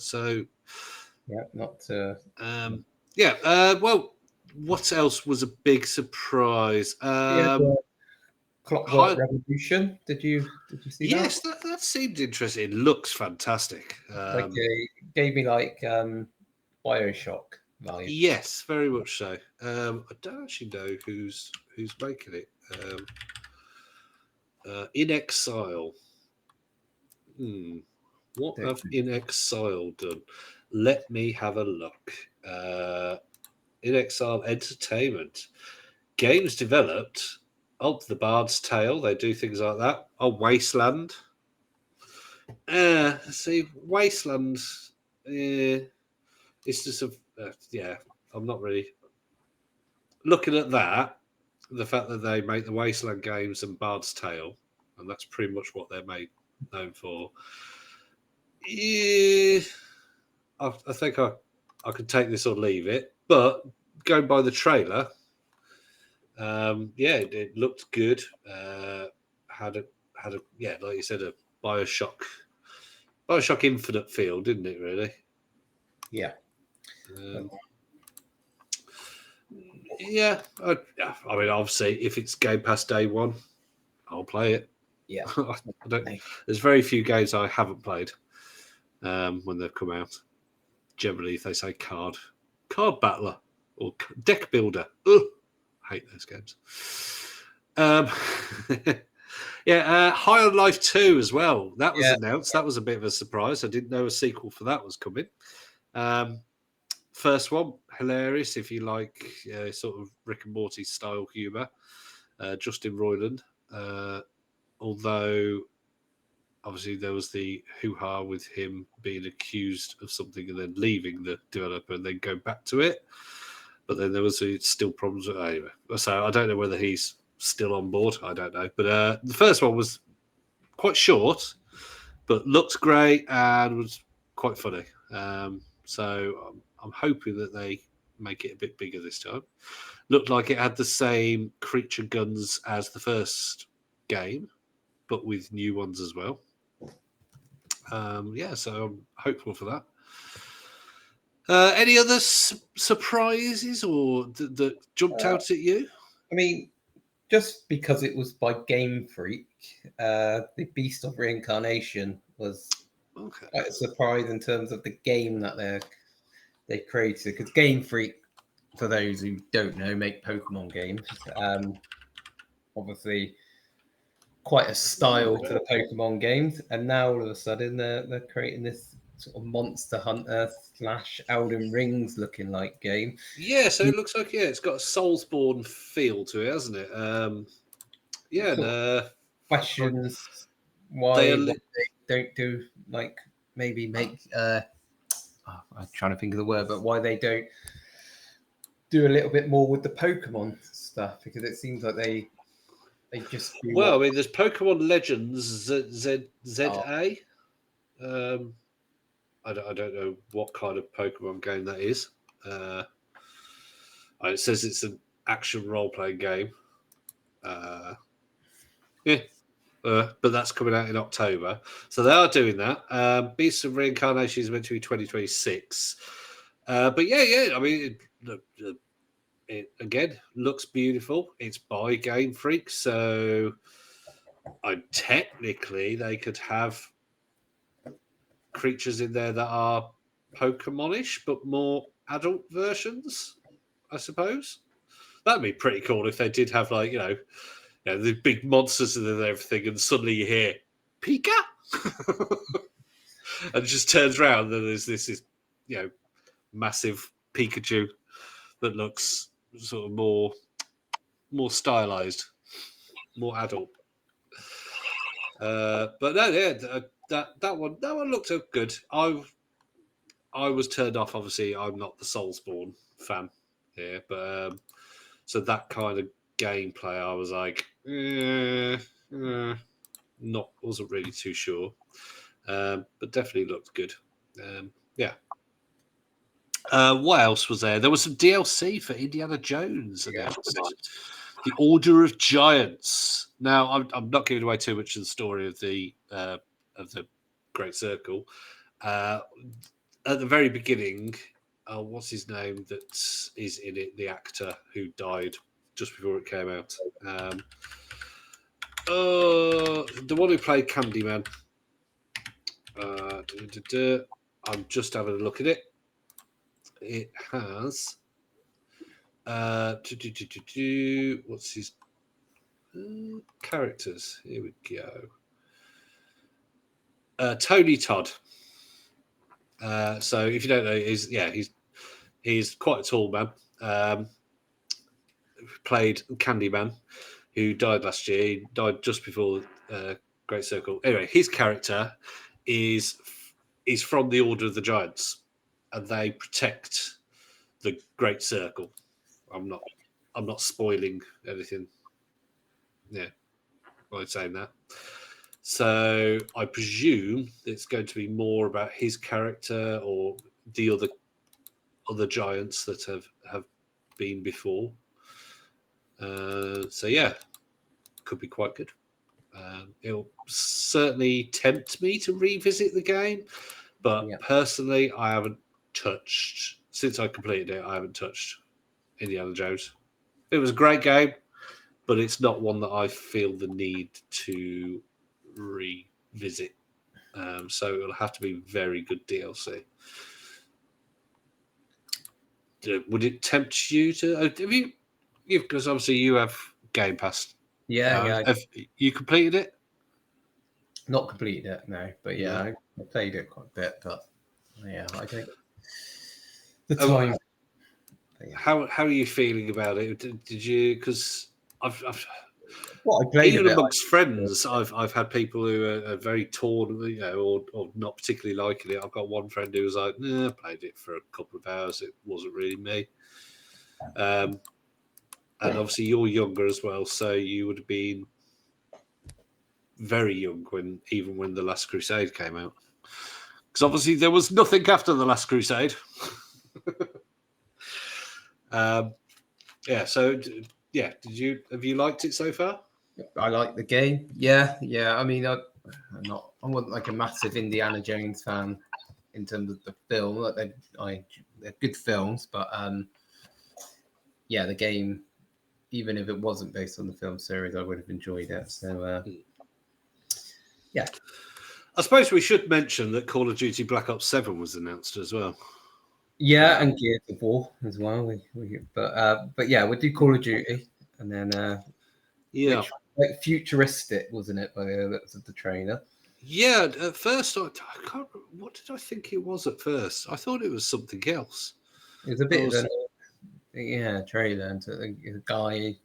what else was a big surprise? Clockwork Revolution. Did you see that? Yes, that seemed interesting. It looks fantastic. It gave me like Bioshock value. Yes, very much so. I don't actually know who's making it. In Exile. What have In Exile done? Let me have a look. In Exile Entertainment. Games developed. The Bard's Tale. They do things like that. Wasteland. Wasteland. It's just I'm not really looking at that. The fact that they make the Wasteland games and Bard's Tale, and that's pretty much what they're known for. Yeah, I think I could take this or leave it. But going by the trailer, it looked good. Had a like you said, a Bioshock Infinite feel, didn't it? Really? Yeah. Yeah, I mean, obviously, if it's Game Pass day one, I'll play it. Yeah, I don't, there's very few games I haven't played when they've come out. Generally, if they say card battler or deck builder, ugh, I hate those games. Yeah, High on Life 2 as well. That was announced. That was a bit of a surprise. I didn't know a sequel for that was coming. First one, hilarious if you like sort of Rick and Morty style humour. Justin Roiland. Although, obviously, there was the hoo-ha with him being accused of something and then leaving the developer and then going back to it. But then there was still problems with it. Anyway. So I don't know whether he's still on board. I don't know. But the first one was quite short, but looked great and was quite funny. So I'm hoping that they make it a bit bigger this time. Looked like it had the same creature guns as the first game, but with new ones as well. Yeah, so I'm hopeful for that. Any other surprises or that jumped out at you? I mean, just because it was by Game Freak, the Beast of Reincarnation was quite a surprise in terms of the game that they created. Because Game Freak, for those who don't know, make Pokemon games. Obviously, quite a style to the Pokemon games, and now all of a sudden they're creating this sort of Monster Hunter / Elden Rings looking like game. Yeah, so it looks like it's got a Soulsborne feel to it, hasn't it? Questions why they don't do like maybe make I'm trying to think of the word, but why they don't do a little bit more with the Pokemon stuff, because it seems like they just do I mean, there's Pokemon Legends ZA. I don't know what kind of Pokemon game that is. It says it's an action role-playing game. But that's coming out in October. So they are doing that. Beasts of Reincarnation is meant to be 2026. But yeah. I mean, it again looks beautiful. It's by Game Freak, so technically they could have creatures in there that are Pokemonish, but more adult versions, I suppose. That'd be pretty cool if they did have the big monsters and everything, and suddenly you hear Pika, and it just turns around, and there's this massive Pikachu that looks sort of more stylized, more adult. But no, yeah, that one looked good. I was turned off. Obviously, I'm not the Soulsborne fan here, but so that kind of gameplay, I was like, wasn't really too sure, but definitely looked good. Yeah. What else was there? There was some DLC for Indiana Jones announced. The Order of Giants. Now, I'm not giving away too much of the story of the Great Circle. At the very beginning, what's his name that is in it? The actor who died just before it came out. The one who played Candyman. I'm just having a look at it. It has. What's his characters? Here we go. Tony Todd. So if you don't know, he's quite a tall man. Played Candyman, who died last year. He died just before Great Circle. Anyway, his character is from the Order of the Giants, and they protect the Great Circle. I'm not spoiling anything. Yeah, by saying that. So I presume it's going to be more about his character or the other giants that have been before. So yeah, could be quite good. It'll certainly tempt me to revisit the game, but personally, I haven't touched since I completed it. I haven't touched Indiana Jones. It was a great game, but it's not one that I feel the need to revisit. So it'll have to be very good DLC. Would it tempt you to? Have you? Because obviously you have Game Pass. Yeah. Have you completed it? Not completed it, no. But yeah, No. I played it quite a bit. But yeah, I don't. The time. Yeah. How are you feeling about it? Did you? Because I've Well, I played a even bit. amongst friends, I've had people who are very torn, or not particularly liking it. I've got one friend who was like, "Nah, I played it for a couple of hours. It wasn't really me." And obviously, you're younger as well, so you would have been very young when the Last Crusade came out. Because obviously, there was nothing after the Last Crusade. Yeah. So, yeah. Have you liked it so far? I like the game. Yeah. I mean, I wasn't like a massive Indiana Jones fan in terms of the film. Like they're good films, but yeah, the game, even if it wasn't based on the film series, I would have enjoyed it. So yeah. I suppose we should mention that Call of Duty Black Ops 7 was announced as well. Yeah, and Gears of War as well. But yeah, we'll do Call of Duty, and then which like futuristic, wasn't it? By the looks of the trailer. Yeah, at first I can't. What did I think it was at first? I thought it was something else. It was a bit of a trailer, and a guy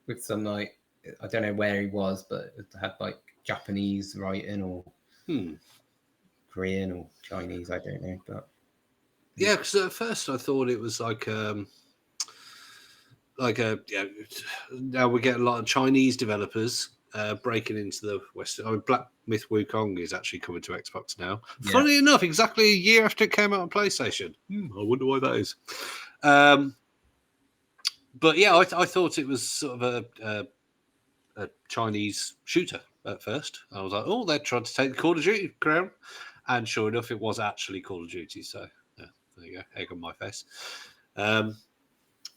with some like I don't know where he was, but it had like Japanese writing or Korean or Chinese. I don't know, but yeah, because at first I thought it was like a now we get a lot of Chinese developers breaking into the Western. I mean, Black Myth Wukong is actually coming to Xbox now. Yeah. Funny enough, exactly a year after it came out on PlayStation. I wonder why that is. But yeah, I thought it was sort of a Chinese shooter at first. I was like, oh, they're trying to take the Call of Duty crown. And sure enough, it was actually Call of Duty. So yeah, there you go, egg on my face.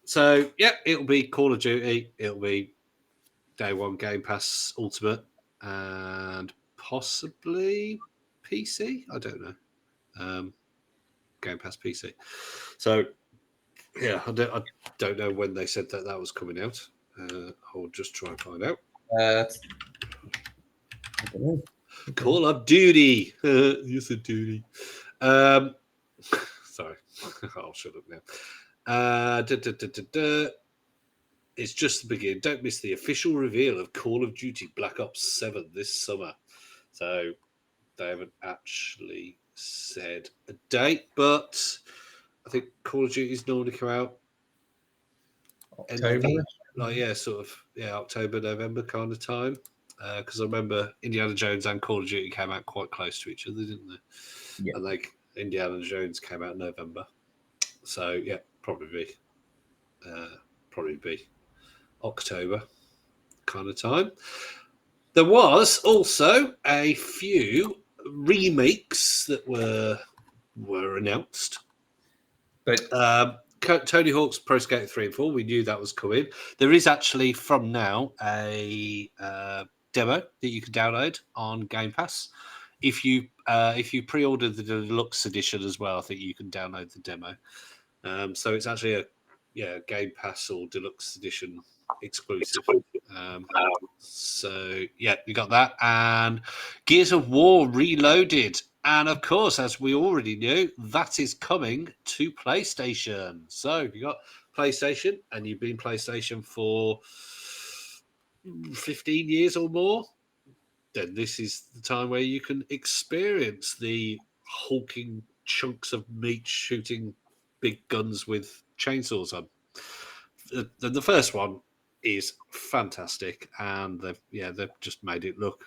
So yeah, it'll be Call of Duty. It'll be Day One Game Pass Ultimate and possibly PC. I don't know. Game Pass PC. So yeah, I don't know when they said that was coming out. I'll just try and find out. I don't know. Call of Duty. You said duty. Sorry, I'll shut up now. It's just the beginning. Don't miss the official reveal of Call of Duty Black Ops 7 this summer. So they haven't actually said a date, but I think Call of Duty's normally come out October. October, November kind of time. Because I remember Indiana Jones and Call of Duty came out quite close to each other, didn't they? Yeah. And Indiana Jones came out in November. So yeah, probably be October kind of time. There was also a few remakes that were announced. But Tony Hawk's Pro Skater 3 and 4, we knew that was coming. There is actually from now a demo that you can download on Game Pass. If you pre-order the deluxe edition as well, I think you can download the demo. So it's actually a Game Pass or deluxe edition exclusive. So yeah, you got that, and Gears of War Reloaded. And of course, as we already knew, that is coming to PlayStation. So if you got PlayStation and you've been PlayStation for 15 years or more, then this is the time where you can experience the hulking chunks of meat shooting big guns with chainsaws on. The first one is fantastic, and they've just made it look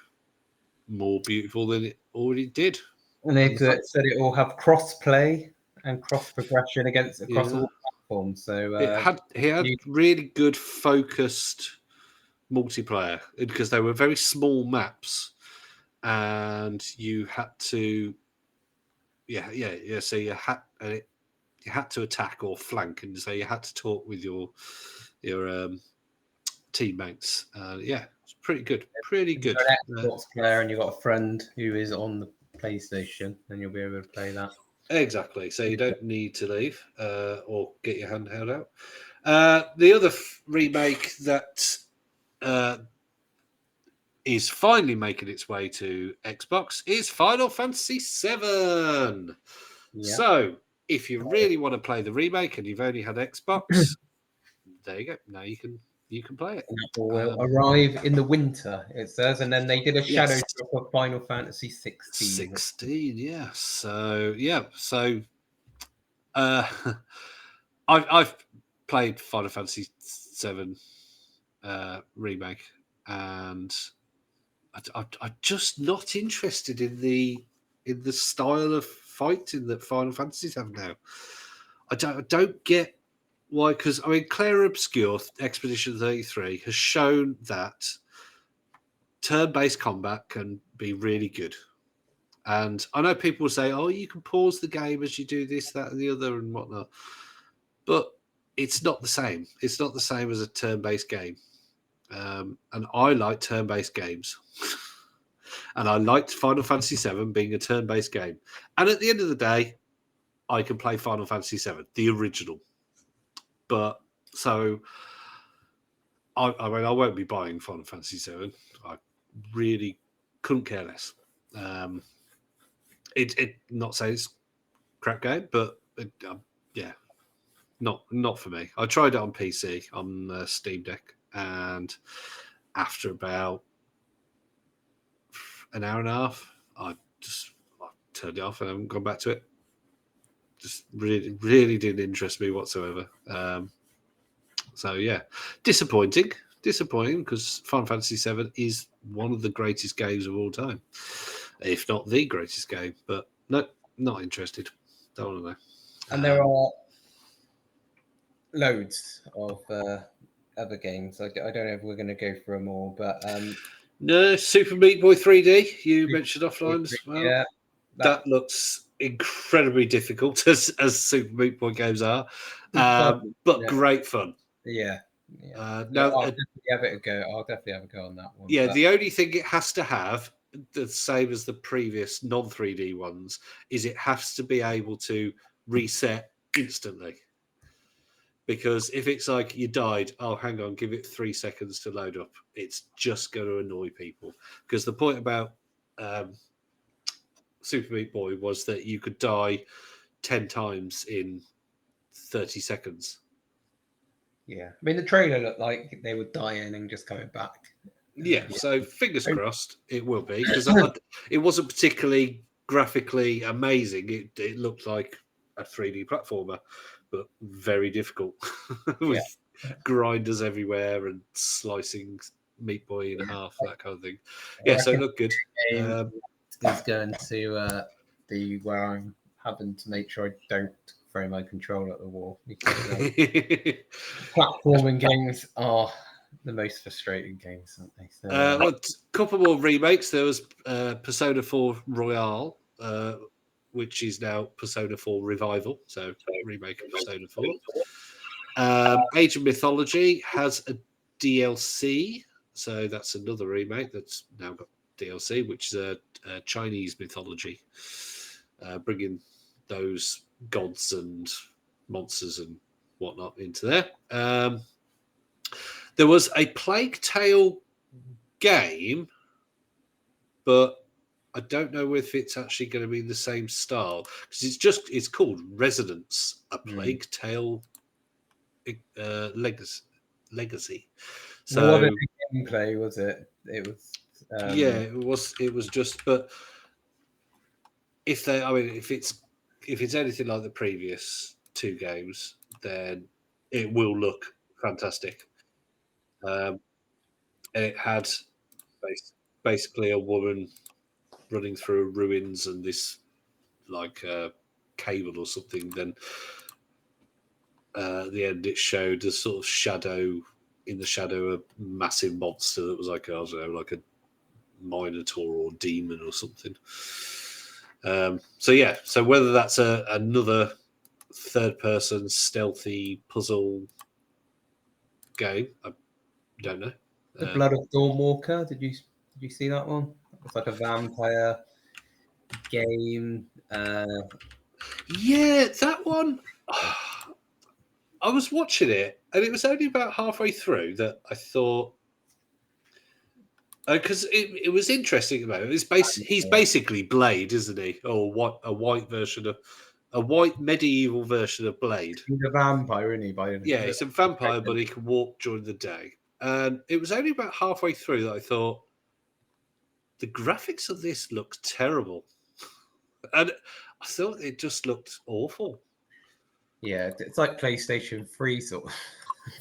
more beautiful than it already did. And they said it will have cross-play and cross-progression across all platforms. So it had really good focused multiplayer because they were very small maps, and you had to, So you had to attack or flank, and so you had to talk with your teammates. Yeah, it's pretty good. Pretty If good. you're an Xbox player and you've got a friend who is on the PlayStation, then you'll be able to play that. Exactly. So you don't need to leave or get your handheld out. The other remake that is finally making its way to Xbox is Final Fantasy VII. Yeah. So if you really want to play the remake and you've only had Xbox, there you go. Now you can play it. It will arrive in the winter, it says, and then they did a shadow Yes. drop of Final Fantasy 16. 16, yeah. So I've played Final Fantasy VII remake, and I'm just not interested in the style of fighting that Final Fantasies have now. I don't get why, because I mean, Claire Obscure Expedition 33 has shown that turn-based combat can be really good. And I know people will say, "Oh, you can pause the game as you do this, that, and the other, and whatnot," but it's not the same. It's not the same as a turn-based game. And I like turn-based games, and I liked Final Fantasy VII being a turn-based game. And at the end of the day, I can play Final Fantasy VII, the original. But so, I mean, I won't be buying Final Fantasy VII. I really couldn't care less. It not saying it's a crap game, but yeah, not for me. I tried it on PC on Steam Deck, and after about an hour and a half, I turned it off and I haven't gone back to it. Just really didn't interest me whatsoever. So yeah, disappointing because Final Fantasy VII is one of the greatest games of all time, if not the greatest game. But no, not interested. Don't want to know. And there are loads of other games. I don't know if we're going to go through them all, but no, Super Meat Boy 3D. You mentioned offline as well. Yeah, that looks incredibly difficult as Super Meat Boy games are, but great fun. Yeah. Now, I'll definitely have it a go. I'll definitely have a go on that one. Yeah, the only thing it has to have, the same as the previous non 3D ones, is it has to be able to reset instantly. Because if it's like you died, oh, hang on, give it 3 seconds to load up, it's just going to annoy people. Because the point about Super Meat Boy was that you could die 10 times in 30 seconds. Yeah. I mean, the trailer looked like they were dying and just coming back. Yeah, so fingers crossed it will be, because it wasn't particularly graphically amazing. It looked like a 3D platformer, but very difficult with grinders everywhere and slicing Meat Boy in half, that kind of thing. Yeah, so it looked good. It's going to be where I'm having to make sure I don't throw my controller at the wall, because platforming games are the most frustrating games, aren't they? So, a couple more remakes. There was Persona 4 Royale, which is now Persona 4 Revival, so remake of Persona 4. Age of Mythology has a DLC, so that's another remake that's now got DLC, which is a Chinese mythology, bringing those gods and monsters and whatnot into there. There was a Plague Tale game, but I don't know if it's actually going to be the same style, because it's called Resonance, a Plague Tale legacy. So what gameplay was it? It was it was just, but if it's anything like the previous two games, then it will look fantastic. And it had basically a woman running through ruins and this like cable or something. Then at the end, it showed a sort of shadow in the shadow, a massive monster that was like, I don't know, like a minotaur or demon or something. So whether that's another third-person stealthy puzzle game. I don't know. The Blood of Dawnwalker. Did you see that one? It's like a vampire game. Yeah, that one. I was watching it, and it was only about halfway through that I thought, because it was interesting about it. He's basically Blade, isn't he? Or what? A white medieval version of Blade. He's a vampire, isn't he? Yeah, he's a vampire, but he can walk during the day. And it was only about halfway through that I thought, the graphics of this look terrible, and I thought it just looked awful. Yeah, it's like PlayStation 3 sort of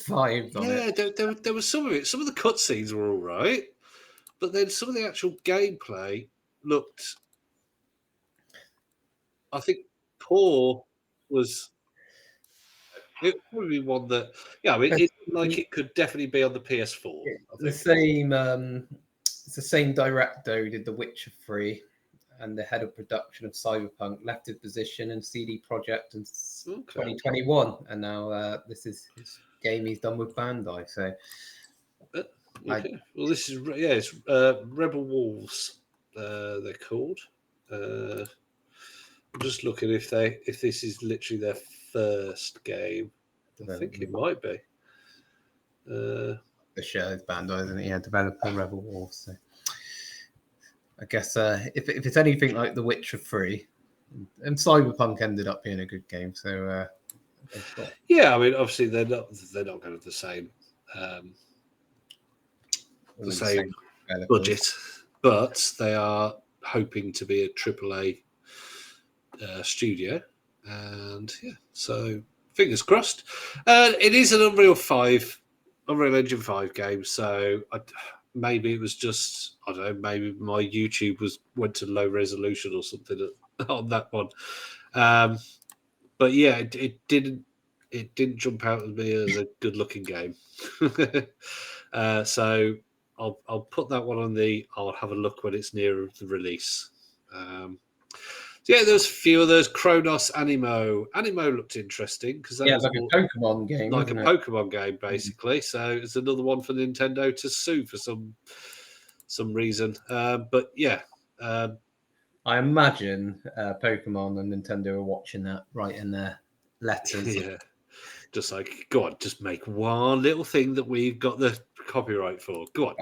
vibes on it. Yeah, there was some of it. Some of the cutscenes were all right, but then some of the actual gameplay looked, I think, poor. Was it probably one that? Yeah, I mean, it like it could definitely be on the PS4. I think. It's the same director who did The Witcher 3, and the head of production of Cyberpunk left his position in CD Projekt in 2021, and now this is his game he's done with Bandai. So, okay. Well, this is it's Rebel Wolves. They're called. I'm just looking if this is literally their first game. I think it might be. The show is Bandai, isn't it? Yeah, developer Rebel Wolves. So. I guess if it's anything like The Witcher 3, and Cyberpunk ended up being a good game, so yeah, I mean, obviously they're not going to have the same budget, but they are hoping to be a AAA studio, and yeah, so fingers crossed. It is an Unreal Engine 5 game, so maybe it was just, I don't know, maybe my YouTube went to low resolution or something on that one. But yeah, it didn't jump out at me as a good looking game. So I'll put that one on I'll have a look when it's nearer the release. Yeah, there's a few of those. Kronos Animo. Animo looked interesting because like a Pokemon game. Like a Pokemon game, basically. So it's another one for Nintendo to sue for some reason. But yeah. I imagine Pokemon and Nintendo are watching that, writing their letters. Yeah. Just like, go on, just make one little thing that we've got the copyright for. Go on.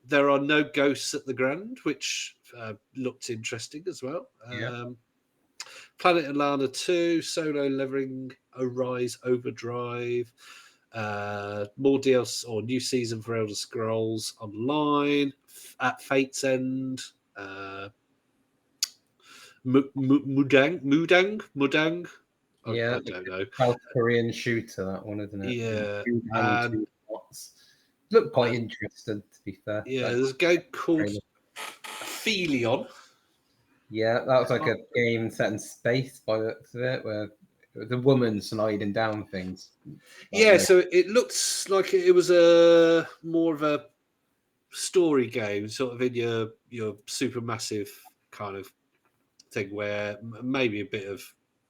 There are no ghosts at the Grand, which looked interesting as well. Planet Alana 2, Solo Leveling, Arise Overdrive, more DLC or new season for Elder Scrolls Online, At Fate's End, Mudang. Yeah, I don't know. South Korean shooter, that one, isn't it? Yeah, looked quite interesting, to be fair. Yeah, there's a game called Phelion. Yeah, that was like a game set in space by the looks of it, where the woman sliding down things. Yeah, so it looks like it was more of a story game, sort of in your supermassive kind of thing, where maybe a bit of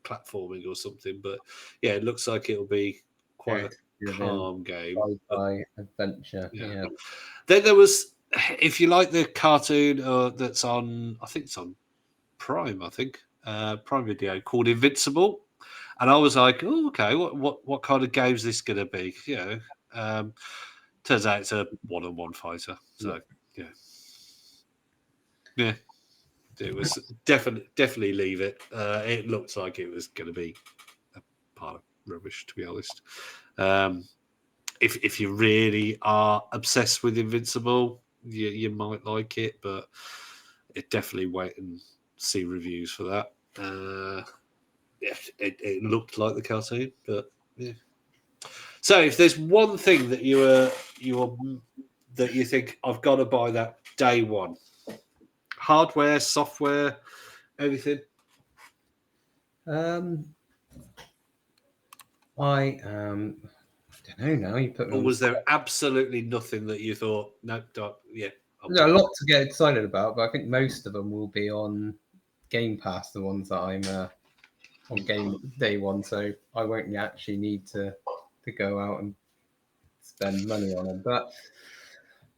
platforming or something. But yeah, it looks like it'll be quite a calm game. Sci-fi adventure. Yeah. Then there was, if you like the cartoon that's on, I think it's on Prime. Prime Video, called Invincible, and I was like, oh, okay, what kind of game is this going to be? Turns out it's a one-on-one fighter. So yeah, it was definitely leave it. It looked like it was going to be a part of rubbish, to be honest. If you really are obsessed with Invincible, you might like it, but it definitely wait and see reviews for that. It looked like the cartoon, but yeah. So if there's one thing that that you think I've got to buy that day one, hardware, software, anything. I don't know now. You put. Or was there absolutely nothing that you thought? No, yeah. No, a lot to get excited about, but I think most of them will be on Game Pass. The ones that I'm on game day one, so I won't actually need to go out and spend money on them. But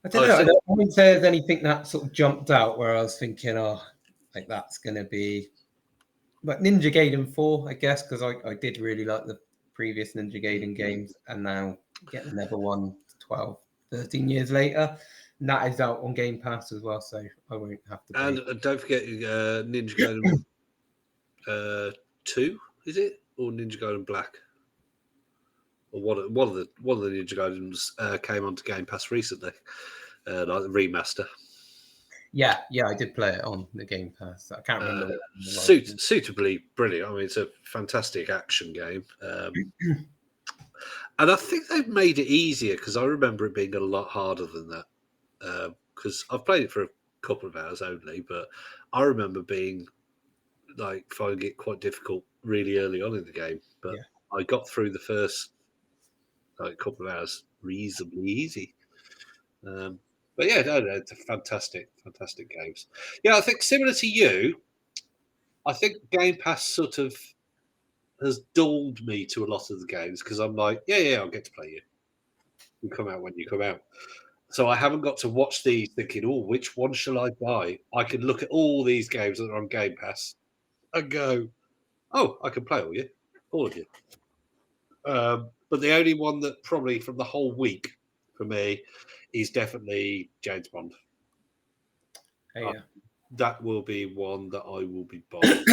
I don't know. I wouldn't say there's anything that sort of jumped out where I was thinking, oh, like that's going to be. But Ninja Gaiden 4, I guess, because I did really like the previous Ninja Gaiden games, and now get another one 12, 13 years later. And that is out on Game Pass as well, so I won't have to pay. And don't forget Ninja Gaiden 2, is it? Or Ninja Gaiden Black? Or one of the Ninja Gaidens came onto Game Pass recently, like the remaster. Yeah, I did play it on the Game Pass. I can't remember. Suitably brilliant. I mean, it's a fantastic action game. And I think they've made it easier because I remember it being a lot harder than that. Because I've played it for a couple of hours only, but I remember being finding it quite difficult really early on in the game. But I got through the first couple of hours reasonably easy. But yeah, no, it's a fantastic games. Yeah, I think similar to you, I think Game Pass sort of has dulled me to a lot of the games because I'm like, yeah, I'll get to play you. You come out when you come out. So I haven't got to watch these thinking, oh, which one shall I buy? I can look at all these games that are on Game Pass and go, oh, I can play all of you. But the only one that probably from the whole week for me is definitely James Bond. Yeah. That will be one that I will be buying.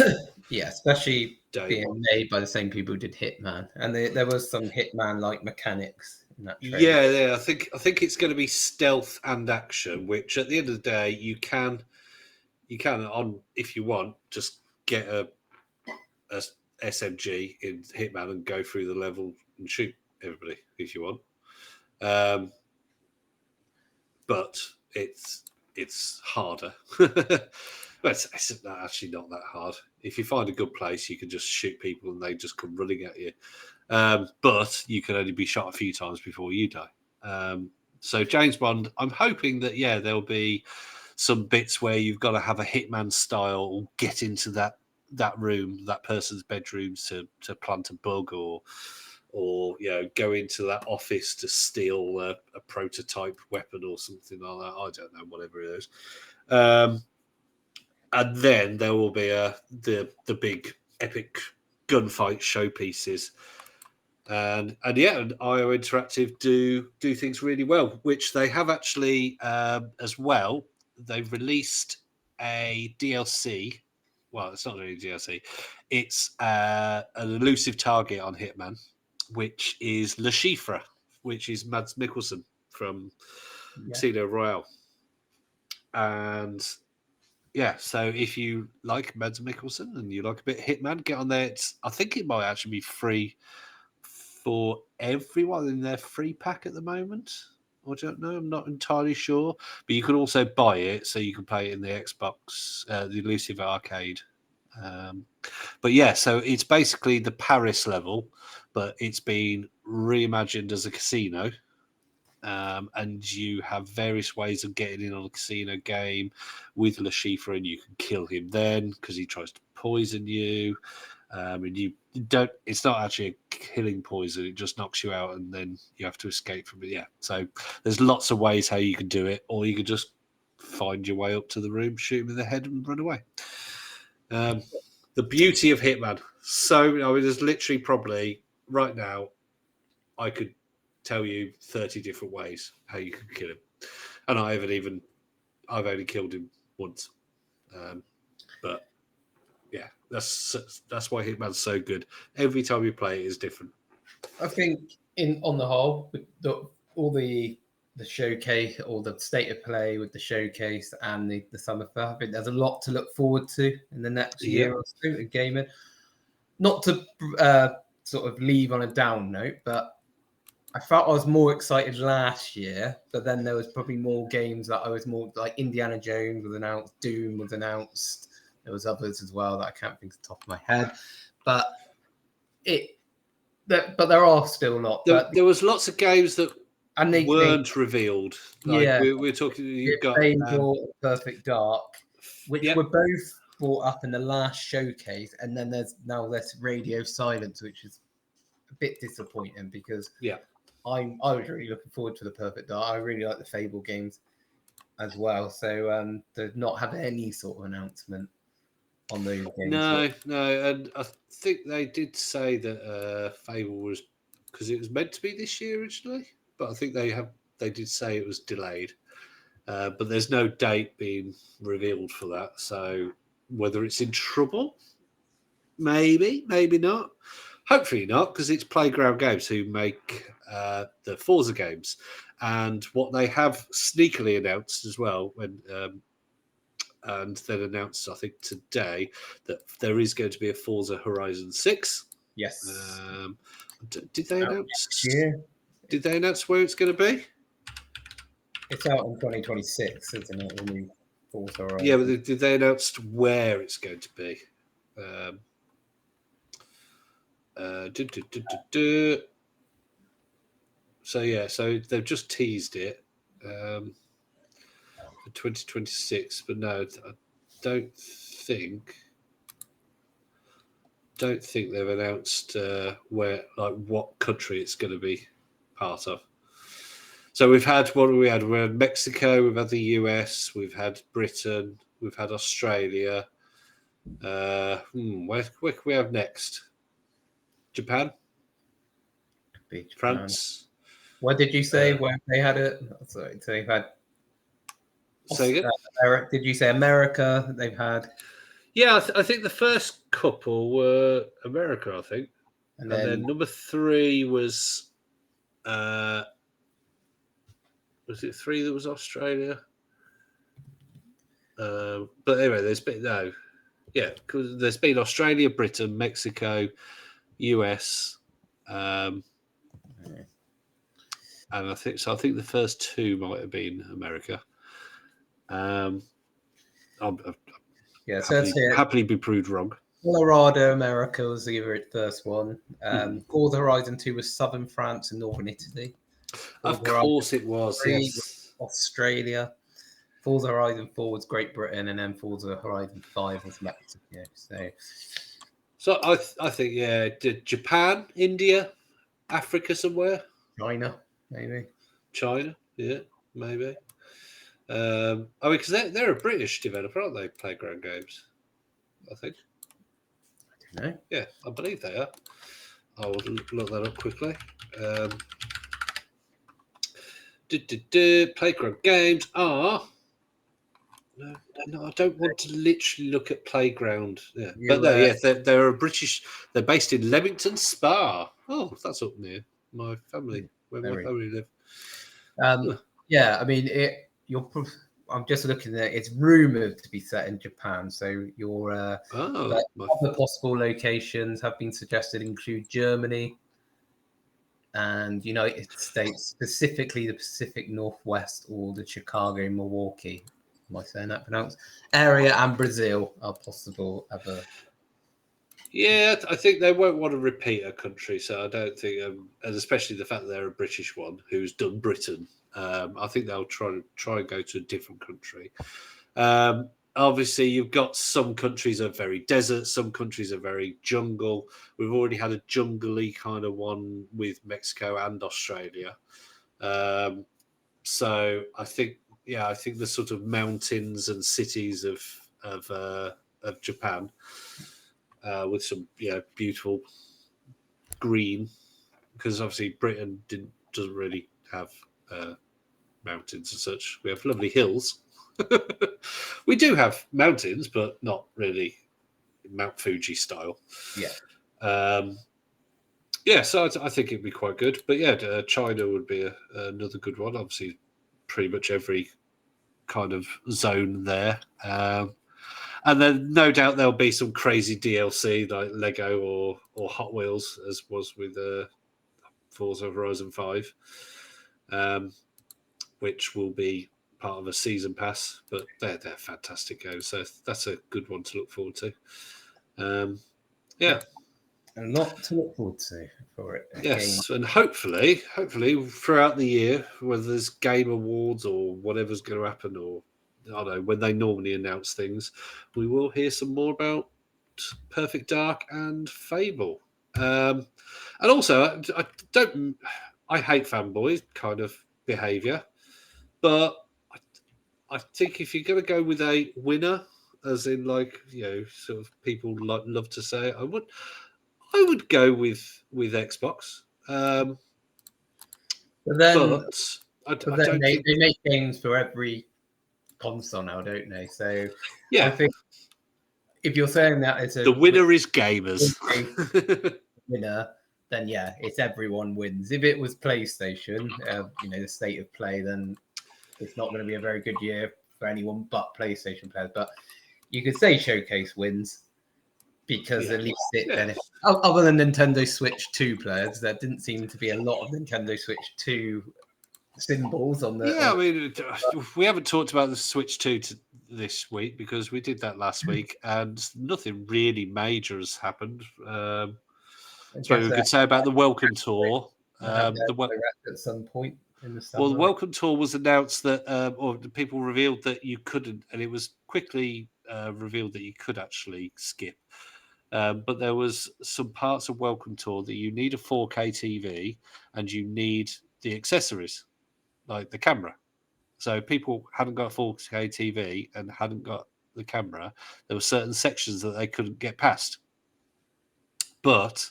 Yeah, especially being made by the same people who did Hitman, and there was some Hitman-like mechanics in that trailer. Yeah. I think it's going to be stealth and action, which at the end of the day you can on if you want just get a SMG in Hitman and go through the level and shoot everybody if you want. But it's harder. But it's actually not that hard. If you find a good place, you can just shoot people and they just come running at you. But you can only be shot a few times before you die. So James Bond, I'm hoping that there'll be some bits where you've got to have a Hitman style get into that room, that person's bedroom to plant a bug or go into that office to steal a prototype weapon or something like that. I don't know, whatever it is. And then there will be the big epic gunfight showpieces. And IO Interactive do things really well, which they have actually as well. They've released a DLC. Well, it's not really DLC. It's an elusive target on Hitman, which is Le Chiffre, which is Mads Mikkelsen from Casino Royale. And so if you like Mads Mikkelsen and you like a bit of Hitman, get on there. I think it might actually be free for everyone in their free pack at the moment. I don't know. I'm not entirely sure. But you can also buy it so you can play it in the Xbox, the Elusive Arcade. So it's basically the Paris level, but it's been reimagined as a casino. And you have various ways of getting in on a casino game with Le Chiffre, and you can kill him then because he tries to poison you. And you don't. It's not actually a killing poison; it just knocks you out, and then you have to escape from it. Yeah. So there's lots of ways how you can do it, or you could just find your way up to the room, shoot him in the head, and run away. The beauty of Hitman. There's literally probably right now, I could tell you 30 different ways how you can kill him, and I've only killed him once. But yeah, that's why Hitman's so good. Every time you play it is different. I think on the whole, with all the showcase or the state of play with the showcase and the summer fair, I think there's a lot to look forward to in the next year or so in gaming. Not to sort of leave on a down note, but I felt I was more excited last year, but then there was probably more games that I was more like Indiana Jones was announced, Doom was announced. There was others as well that I can't think off the top of my head, but there are still not. There was lots of games that weren't revealed. We're talking. You've got Fable, Perfect Dark, which were both brought up in the last showcase, and then there's now this radio silence, which is a bit disappointing because I was really looking forward to the Perfect Dark. I really like the Fable games as well. So to not have any sort of announcement on those games. No, and I think they did say that Fable was because it was meant to be this year originally, but I think they did say it was delayed. But there's no date being revealed for that. So whether it's in trouble, maybe not. Hopefully not, because it's Playground Games who make the Forza games, and what they have sneakily announced as well and then announced, I think today, that there is going to be a Forza Horizon 6. Yes. Did they announce? Yeah. Did they announce where it's going to be? It's out in 2026, isn't it? The new Forza Horizon. Yeah, but did they announce where it's going to be? So they've just teased it for 2026, but no, I don't think they've announced what country it's going to be part of. So we've had we had Mexico, we've had the US, we've had Britain, we've had Australia. Where can we have next? Japan? France? What did you say where they had it? Sorry, so they've had. Say again? Did you say America? They've had. Yeah, I think the first couple were America, I think. And then number 3 was it 3 that was Australia? But anyway, there's been because there's been Australia, Britain, Mexico, US, and I think the first 2 might have been America. Happily be proved wrong. Colorado, America was the first one. Forza Horizon 2 was southern France and northern Italy. Of course it was, yes. Australia. Forza Horizon 4 was Great Britain, and then Forza Horizon 5 was Mexico. So I think, Japan, India, Africa somewhere. China, maybe. China, yeah, maybe. Because they're a British developer, aren't they? Playground Games, I think. I don't know. Yeah, I believe they are. I'll look that up quickly. Playground Games are. No, I don't want to literally look at Playground. Yeah, but they're a British. They're based in Leamington Spa. Oh, that's up near my family, where my family live. Yeah, I mean, I'm just looking at it. It's rumored to be set in Japan. So other possible locations have been suggested include Germany and United States, specifically the Pacific Northwest or the Chicago, Milwaukee. Am I saying that pronounced? Area and Brazil are possible other. Yeah, I think they won't want to repeat a country, so I don't think, and especially the fact that they're a British one who's done Britain. I think they'll try and go to a different country. Obviously, you've got some countries are very desert, some countries are very jungle. We've already had a jungly kind of one with Mexico and Australia. So I think the sort of mountains and cities of Japan with some beautiful green, because obviously Britain doesn't really have mountains and such. We have lovely hills. We do have mountains, but not really Mount Fuji style. Yeah. So I think it'd be quite good. But China would be another good one. Obviously, pretty much every kind of zone there. And then no doubt there'll be some crazy DLC like Lego or Hot Wheels, as was with Forza Horizon 5, which will be part of a season pass. But they're fantastic games, so that's a good one to look forward to. A lot to look forward to for it. Yes, and hopefully throughout the year, whether there's Game Awards or whatever's going to happen, or I don't know, when they normally announce things, we will hear some more about Perfect Dark and Fable. And also, I hate fanboy kind of behaviour, but I think if you're going to go with a winner, as in sort of people love to say, I would go with Xbox. But then, But I but then don't think. they make games for every console now, don't they? So I Yeah, think if you're saying that it's the a winner is gamers. winner, then yeah, it's everyone wins. If it was PlayStation, the state of play, then it's not going to be a very good year for anyone but PlayStation players. But you could say Showcase wins because at least it benefits. Other than Nintendo Switch 2 players, there didn't seem to be a lot of Nintendo Switch 2 symbols on the. Yeah, I mean, we haven't talked about the Switch 2 this week because we did that last week, and nothing really major has happened. So we could say about the Welcome Tour. At some point in the summer. Well, the Welcome Tour was announced that, or the people revealed that you couldn't, and it was quickly revealed that you could actually skip. But there was some parts of Welcome Tour that you need a 4K TV and you need the accessories, like the camera. So people hadn't got a 4K TV and hadn't got the camera. There were certain sections that they couldn't get past. But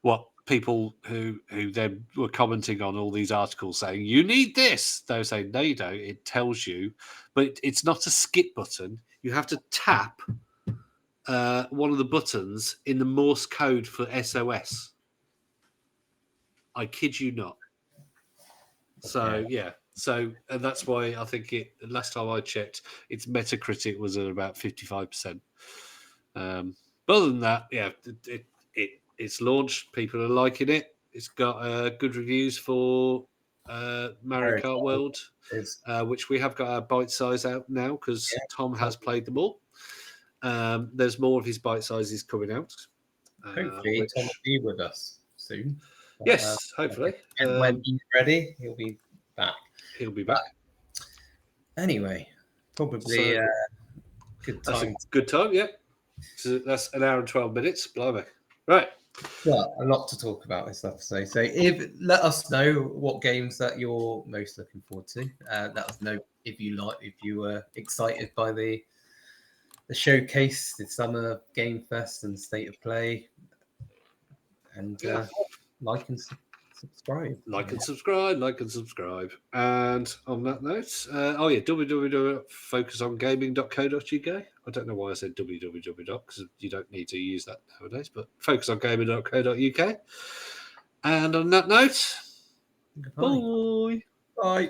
what people who then were commenting on all these articles saying, you need this, they were saying, no, you don't. It tells you, but it's not a skip button. You have to tap one of the buttons in the Morse code for SOS. I kid you not. So, yeah. So, and that's why I think last time I checked, its Metacritic was at about 55%. But other than that, yeah, it's launched. People are liking it. It's got good reviews for Mario Kart World, which we have got our bite size out now because Tom has played them all. There's more of his bite sizes coming out. Hopefully, Tom will be with us soon. Yes, hopefully. And when he's ready, he'll be back. He'll be back. Anyway, probably good time. That's a good time, yeah. So that's an hour and 12 minutes. Blimey. Right. Well, a lot to talk about, I have to say. So let us know what games that you're most looking forward to. Let us know if you were excited by the showcase, the Summer Game Fest and State of Play. And like and subscribe. Like and subscribe. And on that note, www.focusongaming.co.uk. I don't know why I said www, because you don't need to use that nowadays, but focusongaming.co.uk. And on that note, goodbye. bye. Bye.